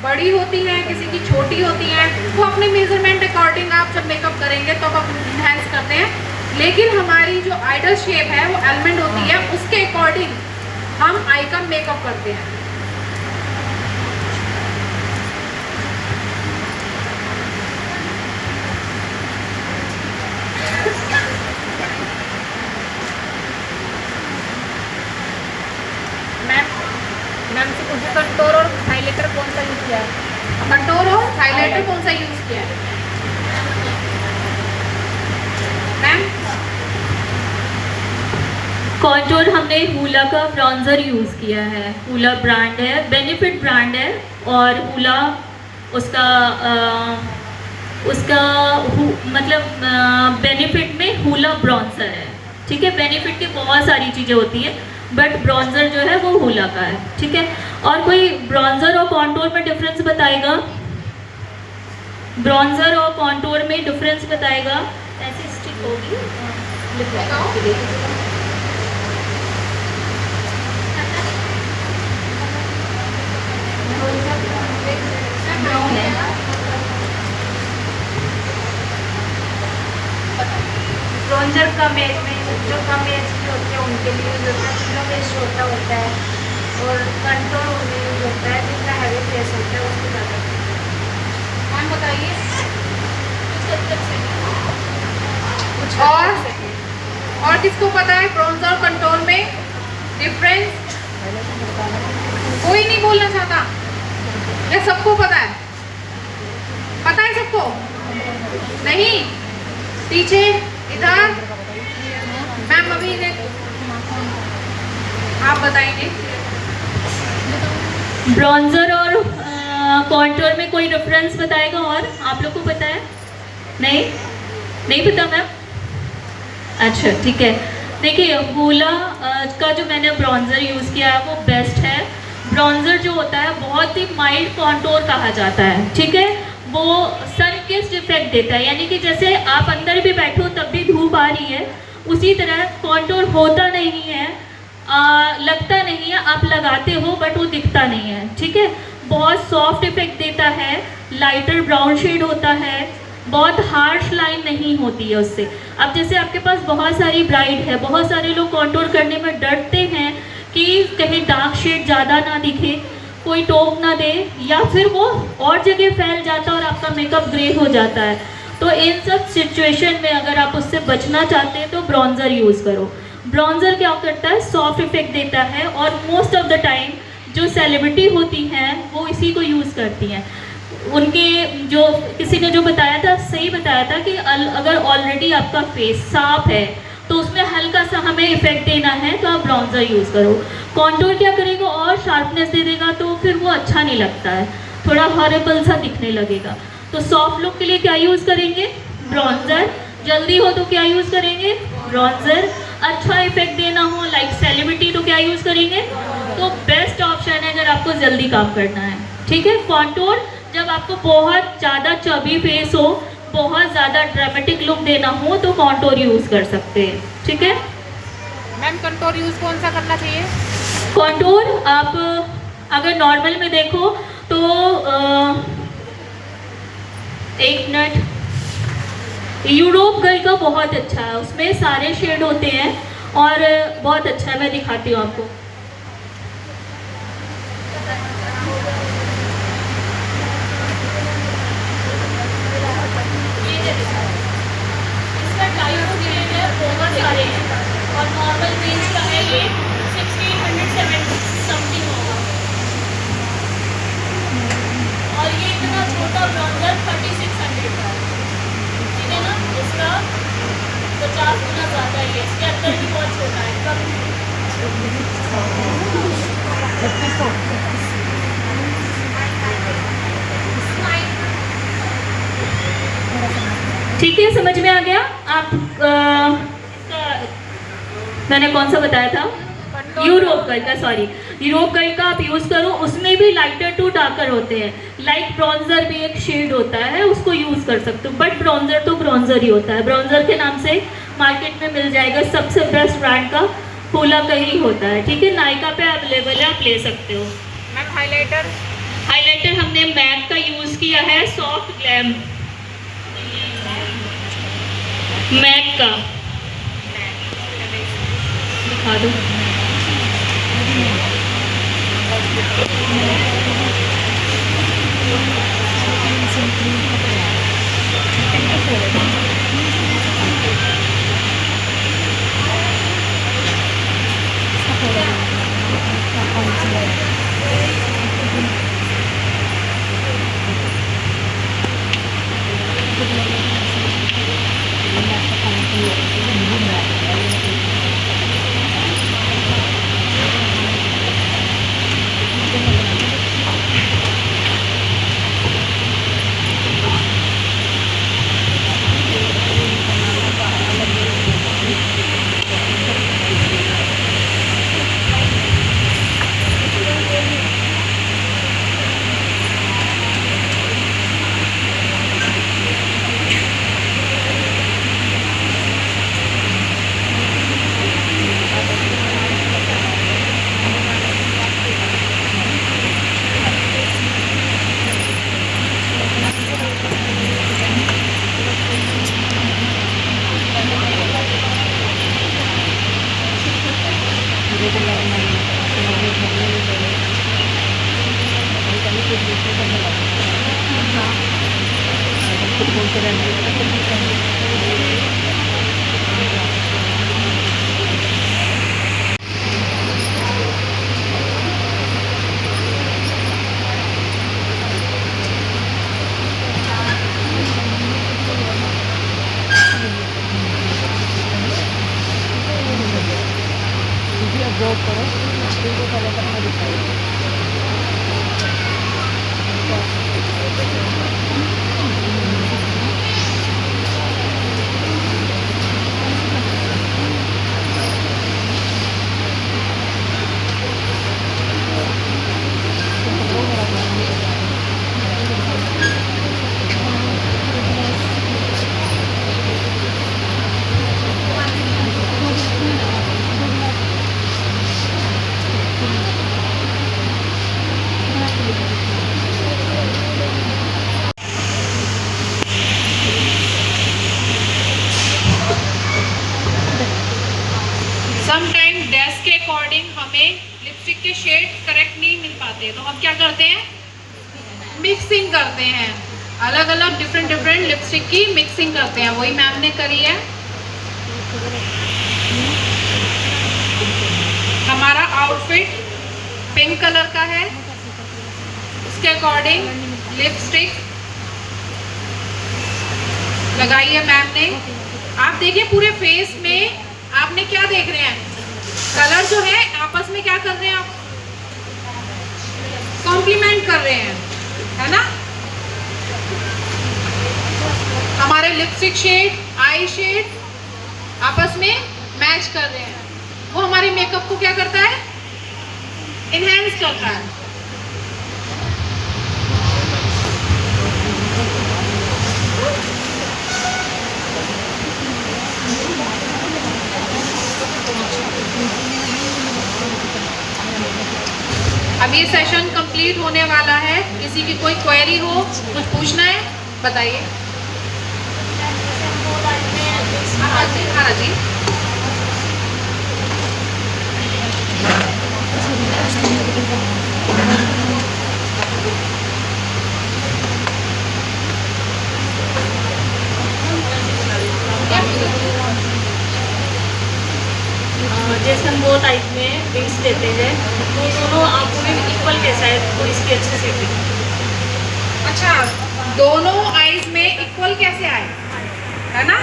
Speaker 3: बड़ी होती है, किसी की छोटी होती है, वो अपने मेजरमेंट अकॉर्डिंग आप जब मेकअप करेंगे तो आप इनहेंस करते हैं। लेकिन हमारी जो आइडल शेप है, वो एलिमेंट होती है, उसके अकॉर्डिंग हम आई का मेकअप करते हैं।
Speaker 2: मैम से पूछे कंटूर और हाइलाइटर कौन सा यूज किया है?
Speaker 3: कंटूर और हाइलाइटर कौन सा यूज किया है मैम?
Speaker 1: कॉन्टूर हमने हूला का ब्रॉन्जर यूज़ किया है। हूला ब्रांड है, बेनिफिट ब्रांड है, और हूला उसका मतलब बेनिफिट में हूला ब्रॉन्जर है। ठीक है, बेनिफिट की बहुत सारी चीज़ें होती हैं, बट ब्रॉन्जर जो है वो हूला का है। ठीक है, और कोई ब्रॉन्जर और कॉन्टूर में डिफरेंस बताएगा? ब्रॉन्जर और कॉन्टूर में डिफरेंस बताएगा? ऐसी स्टिक होगी,
Speaker 4: ब्रॉन्जर कम एज में, जो कम एज के होते हैं उनके लिए यूज होता है, जिनका फेस छोटा होता है, और कंट्रोल में यूज होता है, जिनका हैवी फेस होता है उसको ज़्यादा।
Speaker 3: मैम बताइए
Speaker 4: कुछ
Speaker 3: और किसको पता है ब्रॉन्जर और कंटूर में डिफरेंस? कोई नहीं बोलना चाहता या सबको पता है? पता है सबको? नहीं? पीछे इधर मैम, अभी आप बताएंगे।
Speaker 1: ब्रॉन्जर और कॉन्टूर में कोई डिफरेंस बताएगा? और आप लोग को पता है? नहीं पता मैम? अच्छा ठीक है, देखिए हूला का जो मैंने ब्रॉन्जर यूज़ किया है वो बेस्ट है। ब्रॉन्जर जो होता है बहुत ही माइल्ड कॉन्टूर कहा जाता है। ठीक है, वो सन किस्ड इफेक्ट देता है, यानी कि जैसे आप अंदर भी बैठो तब भी धूप आ रही है, उसी तरह कॉन्टूर होता नहीं है, लगता नहीं है, आप लगाते हो बट वो दिखता नहीं है। ठीक है, बहुत सॉफ्ट इफेक्ट देता है, लाइटर ब्राउन शेड होता है, बहुत हार्श लाइन नहीं होती है उससे। अब जैसे आपके पास बहुत सारी ब्राइड है, बहुत सारे लोग कॉन्टूर करने में डरते हैं कि कहीं डार्क शेड ज़्यादा ना दिखे, कोई टोक ना दे, या फिर वो और जगह फैल जाता है और आपका मेकअप ग्रे हो जाता है। तो इन सब सिचुएशन में अगर आप उससे बचना चाहते हैं तो ब्रॉन्जर यूज़ करो। ब्रॉन्जर क्या करता है, सॉफ्ट इफेक्ट देता है, और मोस्ट ऑफ द टाइम जो सेलिब्रिटी होती हैं वो इसी को यूज़ करती हैं। उनके जो किसी ने जो बताया था, सही बताया था कि अगर ऑलरेडी आपका फेस साफ है तो उसमें हल्का सा हमें इफेक्ट देना है तो आप ब्रॉन्जर यूज़ करो। कॉन्टूर क्या करेगा, और शार्पनेस दे देगा, तो फिर वो अच्छा नहीं लगता है, थोड़ा हॉरेबल सा दिखने लगेगा। तो सॉफ्ट लुक के लिए क्या यूज़ करेंगे? ब्रॉन्जर। जल्दी हो तो क्या यूज़ करेंगे? ब्रॉन्जर। अच्छा इफेक्ट देना हो लाइक सेलिब्रिटी तो क्या यूज़ करेंगे? तो बेस्ट ऑप्शन है अगर आपको जल्दी काम करना है। ठीक है, कॉन्टूर जब आपको बहुत ज़्यादा चबी फेस हो, बहुत ज़्यादा ड्रामेटिक लुक देना हो तो कॉन्टूर यूज़ कर सकते हैं। ठीक है
Speaker 2: मैम, कंटूर यूज कौन सा करना चाहिए?
Speaker 1: कॉन्टूर आप अगर नॉर्मल में देखो तो 1 मिनट, यूरोप गर्ल का बहुत अच्छा है, उसमें सारे शेड होते हैं और बहुत अच्छा है, मैं दिखाती हूँ आपको। इसका टाइप शेड है, बहुत सारे हैं, और नॉर्मल रेंज का है ये 1670 समथिंग होगा, और ये इतना छोटा ब्रॉन्जर 3600 का है। ठीक है ना, इसका 50 गुना ज़्यादा ही है, इसके अंदर भी बहुत छोटा है, ठीक है, समझ में आ गया? आप मैंने कौन सा बताया था? यूरोप कलर का, सॉरी, यूरोप कलर का आप यूज़ करो। उसमें भी लाइटर टू डार्कर होते हैं। लाइट ब्रॉन्जर भी एक शेड होता है, उसको यूज़ कर सकते हो, बट ब्रॉन्जर तो ब्रॉन्जर ही होता है। ब्रॉन्जर के नाम से मार्केट में मिल जाएगा। सबसे बेस्ट ब्रांड का पोला का ही होता है। ठीक है, नायका पे अवेलेबल है, आप ले सकते हो।
Speaker 3: Ma'am highlighter?
Speaker 1: हाइलाइटर हमने मैक का यूज़ किया है, सॉफ्ट ग्लैम मैक का। दिखा दो।
Speaker 3: समटाइम ड्रेस के अकॉर्डिंग हमें लिपस्टिक के शेड करेक्ट नहीं मिल पाते, तो हम क्या करते हैं? मिक्सिंग करते हैं। अलग अलग डिफरेंट लिपस्टिक की मिक्सिंग करते हैं। वही मैम ने करी है। हमारा आउटफिट पिंक कलर का है, उसके अकॉर्डिंग लिपस्टिक लगाई है मैम ने। आप देखिए पूरे फेस में आपने क्या देख रहे हैं? कलर जो है आपस में क्या कर रहे हैं? आप कॉम्प्लीमेंट कर रहे हैं, है ना? हमारे लिपस्टिक शेड, आई शेड आपस में मैच कर रहे हैं। वो हमारे मेकअप को क्या करता है? इनहेंस करता है। अब ये सेशन कंप्लीट होने वाला है। किसी की कोई क्वेरी हो, कुछ पूछना है, बताइए। हाँ जी।
Speaker 1: जैसे हम दो टाइप में विंग्स लेते हैं, तो दोनों आंखों में इक्वल कैसा है, तो इसकी अच्छे से
Speaker 3: अच्छा, दोनों आईज में इक्वल कैसे आए, है ना?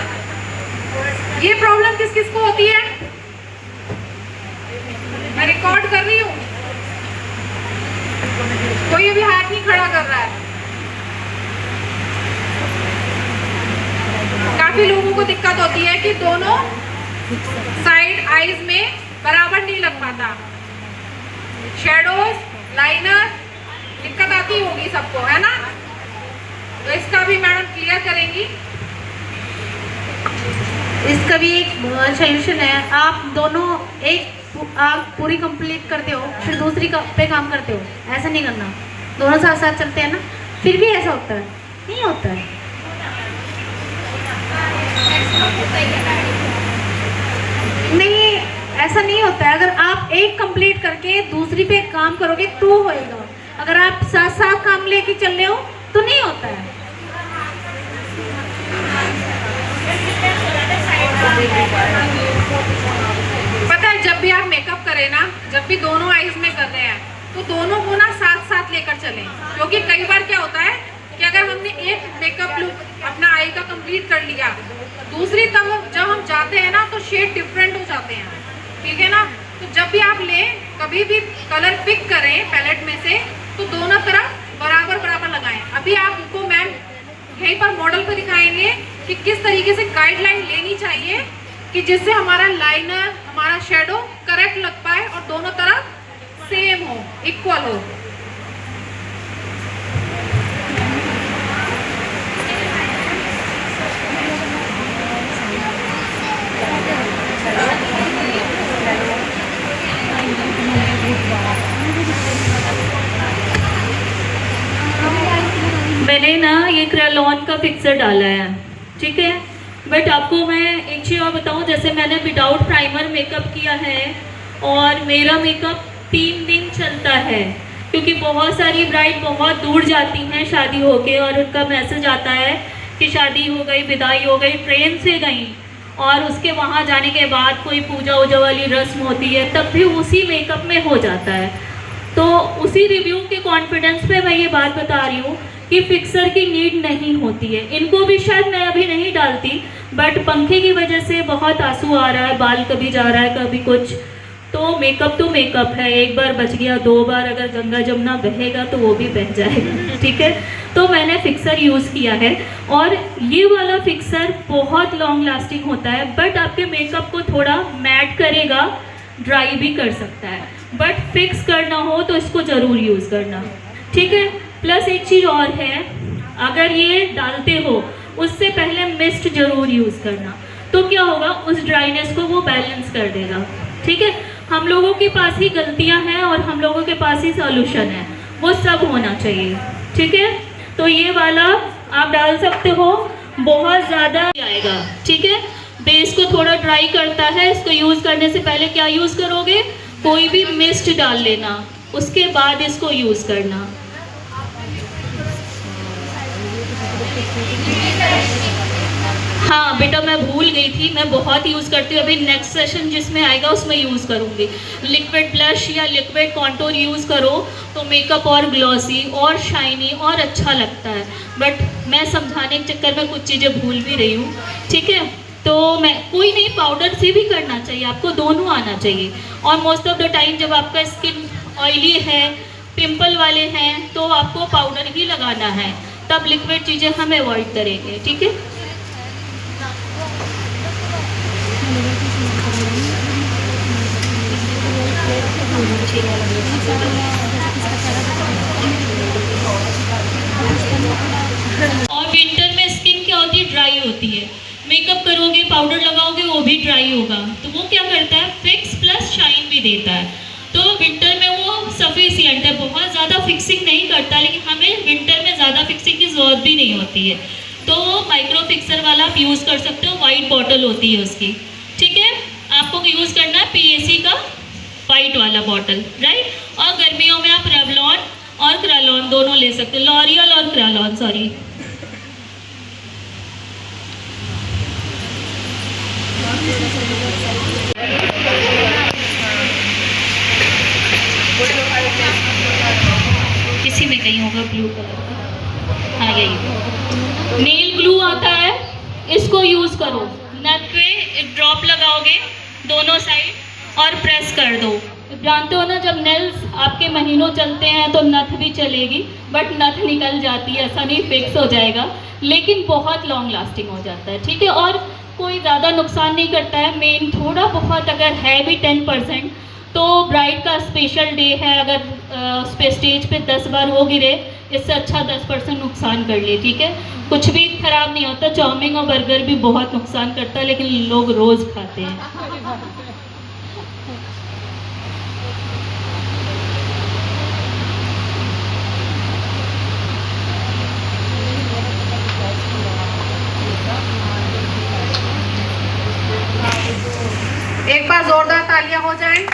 Speaker 3: ये प्रॉब्लम किस किस को होती है? मैं रिकॉर्ड कर रही हूँ। कोई अभी हाथ नहीं खड़ा कर रहा है। काफ़ी लोगों को दिक्कत होती है कि दोनों साइड आईज में बराबर नहीं लग पाता, शेडोज, लाइनर, दिक्कत आती होगी सबको, है ना? तो इसका भी मैडम क्लियर करेंगी।
Speaker 4: इसका भी एक सॉल्यूशन है। आप दोनों आप पूरी कंप्लीट करते हो फिर दूसरी पे काम करते हो, ऐसा नहीं करना। दोनों साथ साथ चलते हैं ना, फिर भी ऐसा होता है? नहीं होता है। नहीं, ऐसा नहीं होता है। अगर आप एक कंप्लीट करके दूसरी पे काम करोगे तो होएगा। अगर आप साथ साथ काम लेके चल रहे हो तो नहीं होता है।
Speaker 3: पता है, जब भी आप मेकअप करें ना, जब भी दोनों आईज में कर रहे हैं तो दोनों को ना साथ साथ लेकर चलें, क्योंकि कई बार क्या होता है कि अगर हमने एक मेकअप लुक अपना आई का कंप्लीट कर लिया, दूसरी तब जब हम जाते हैं ना तो शेड डिफरेंट हो जाते हैं, ठीक है ना? तो जब भी आप लें, कभी भी कलर पिक करें पैलेट में से तो दोनों तरफ बराबर बराबर लगाएं। अभी आपको मैम यहीं पर मॉडल पर दिखाएंगे कि किस तरीके से गाइडलाइन लेनी चाहिए कि जिससे हमारा लाइनर, हमारा शेडो करेक्ट लग पाए और दोनों तरफ सेम हो, इक्वल हो।
Speaker 1: मैंने ना ये क्रेलॉन का फिक्सर डाला है, ठीक है? बट आपको मैं एक चीज़ और बताऊँ, जैसे मैंने विदाउट प्राइमर मेकअप किया है और मेरा मेकअप 3 दिन चलता है, क्योंकि बहुत सारी ब्राइड बहुत दूर जाती हैं शादी होके और उनका मैसेज आता है कि शादी हो गई, विदाई हो गई, ट्रेन से गई और उसके वहाँ जाने के बाद कोई पूजा वूजा वाली रस्म होती है, तब भी उसी मेकअप में हो जाता है। तो उसी रिव्यू के कॉन्फिडेंस पे मैं ये बात बता रही हूँ कि फिक्सर की नीड नहीं होती है। इनको भी शायद मैं अभी नहीं डालती, बट पंखे की वजह से बहुत आंसू आ रहा है, बाल कभी जा रहा है कभी कुछ, तो मेकअप है। एक बार बच गया, 2 बार अगर गंगा जमुना बहेगा तो वो भी बह जाएगा, ठीक है? तो मैंने फिक्सर यूज़ किया है और ये वाला फिक्सर बहुत लॉन्ग लास्टिंग होता है, बट आपके मेकअप को थोड़ा मैट करेगा, ड्राई भी कर सकता है, बट फिक्स करना हो तो इसको ज़रूर यूज़ करना, ठीक है? प्लस एक चीज़ और है, अगर ये डालते हो उससे पहले मिस्ट ज़रूर यूज़ करना, तो क्या होगा, उस ड्राइनेस को वो बैलेंस कर देगा, ठीक है? हम लोगों के पास ही गलतियां हैं और हम लोगों के पास ही सॉल्यूशन है, वो सब होना चाहिए, ठीक है? तो ये वाला आप डाल सकते हो, बहुत ज़्यादा आएगा, ठीक है? बेस को थोड़ा ड्राई करता है। इसको यूज़ करने से पहले क्या यूज़ करोगे, कोई भी मिस्ट डाल लेना, उसके बाद इसको यूज़ करना। हाँ बेटा, मैं भूल गई थी, मैं बहुत यूज़ करती हूँ, अभी नेक्स्ट सेशन जिसमें आएगा उसमें यूज़ करूँगी। लिक्विड ब्लश या लिक्विड कॉन्टूर यूज़ करो तो मेकअप और ग्लॉसी और शाइनी और अच्छा लगता है, बट मैं समझाने के चक्कर में कुछ चीज़ें भूल भी रही हूँ, ठीक है? तो मैं कोई नहीं, पाउडर से भी करना चाहिए, आपको दोनों आना चाहिए। और मोस्ट ऑफ द टाइम जब आपका स्किन ऑयली है, पिंपल वाले हैं, तो आपको पाउडर ही लगाना है, तब लिक्विड चीज़ें हम अवॉइड करेंगे, ठीक है? और विंटर में स्किन क्या होती है, ड्राई होती है, मेकअप करोगे, पाउडर लगाओगे, वो भी ड्राई होगा, तो वो क्या करता है, फिक्स प्लस शाइन भी देता है। तो विंटर में वो सफिशिएंट है, बहुत ज़्यादा फिक्सिंग नहीं करता, लेकिन हमें विंटर में ज़्यादा फिक्सिंग की ज़रूरत भी नहीं होती है, तो माइक्रो फिक्सर वाला आप यूज़ कर सकते हो, वाइट बॉटल होती है उसकी, ठीक है? आपको यूज़ करना है PAC का वाइट वाला बॉटल, राइट? और गर्मियों में आप रेवलॉन और क्रेलॉन दोनों ले सकते हो, लॉरियल और क्रेलॉन, सॉरी। किसी में कहीं होगा ब्लू कलर का, हाँ यही नेल ग्लू आता है, इसको यूज़ करो, नेक पे एक ड्रॉप लगाओगे दोनों साइड और प्रेस कर दो, जानते हो ना, जब नेल्स आपके महीनों चलते हैं तो नथ भी चलेगी, बट नथ निकल जाती है, ऐसा नहीं फिक्स हो जाएगा, लेकिन बहुत लॉन्ग लास्टिंग हो जाता है, ठीक है। और कोई ज़्यादा नुकसान नहीं करता है। मेन थोड़ा बहुत अगर है भी 10%, तो ब्राइड का स्पेशल डे है, अगर उस पे स्टेज पे 10 बार वो गिरे, इससे अच्छा 10% नुकसान कर ले, ठीक है। कुछ भी खराब नहीं होता। चाउमीन और बर्गर भी बहुत नुकसान करता है, लेकिन लोग रोज़ खाते हैं।
Speaker 3: एक बार जोरदार तालियां हो जाएं।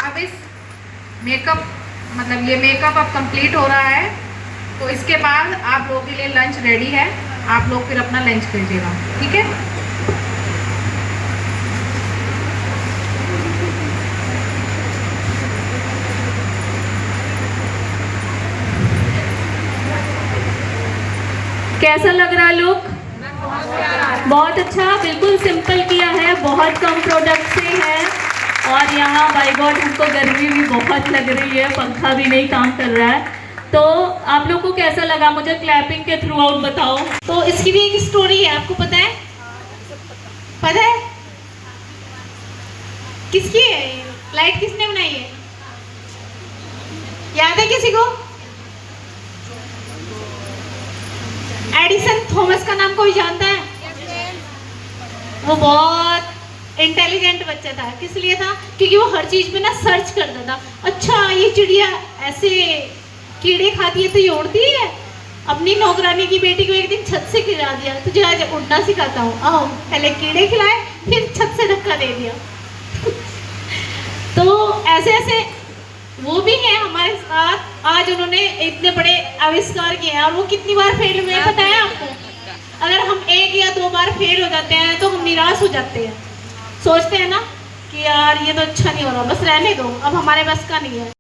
Speaker 3: अब इस मेकअप मतलब ये मेकअप अब कंप्लीट हो रहा है, तो इसके बाद आप लोगों के लिए लंच रेडी है। आप लोग फिर अपना लंच कीजिएगा, ठीक है।
Speaker 1: कैसा लग रहा है लुक? बहुत अच्छा, बिल्कुल सिंपल किया है, बहुत कम प्रोडक्ट से है। और यहाँ बाय गॉड हमको गर्मी भी बहुत लग रही है, पंखा भी नहीं काम कर रहा है। तो आप लोग को कैसा लगा, मुझे क्लैपिंग के थ्रू आउट बताओ।
Speaker 4: तो इसकी भी एक स्टोरी है, आपको पता है? पता है किसकी है? लाइट किसने बनाई है? याद है किसी को? एडिसन थॉमस का नाम कोई जानता है? वो बहुत इंटेलिजेंट बच्चा था। किस लिए था? क्योंकि वो हर चीज में ना सर्च करता था। अच्छा, ये चिड़िया ऐसे कीड़े खाती है तो ये उड़ती है। अपनी नौकरानी की बेटी को एक दिन छत से गिरा दिया, तुझे आज उड़ना सिखाता हूँ, आओ। पहले कीड़े खिलाए, फिर छत से धक्का दे दिया। तो ऐसे ऐसे वो भी है हमारे साथ। आज उन्होंने इतने बड़े आविष्कार किए हैं, और वो कितनी बार फेल हुए हैं पता है आपको? अगर हम 1 या 2 बार फेल हो जाते हैं तो हम निराश हो जाते हैं, सोचते हैं ना कि यार ये तो अच्छा नहीं हो रहा, बस रहने दो, अब हमारे बस का नहीं है।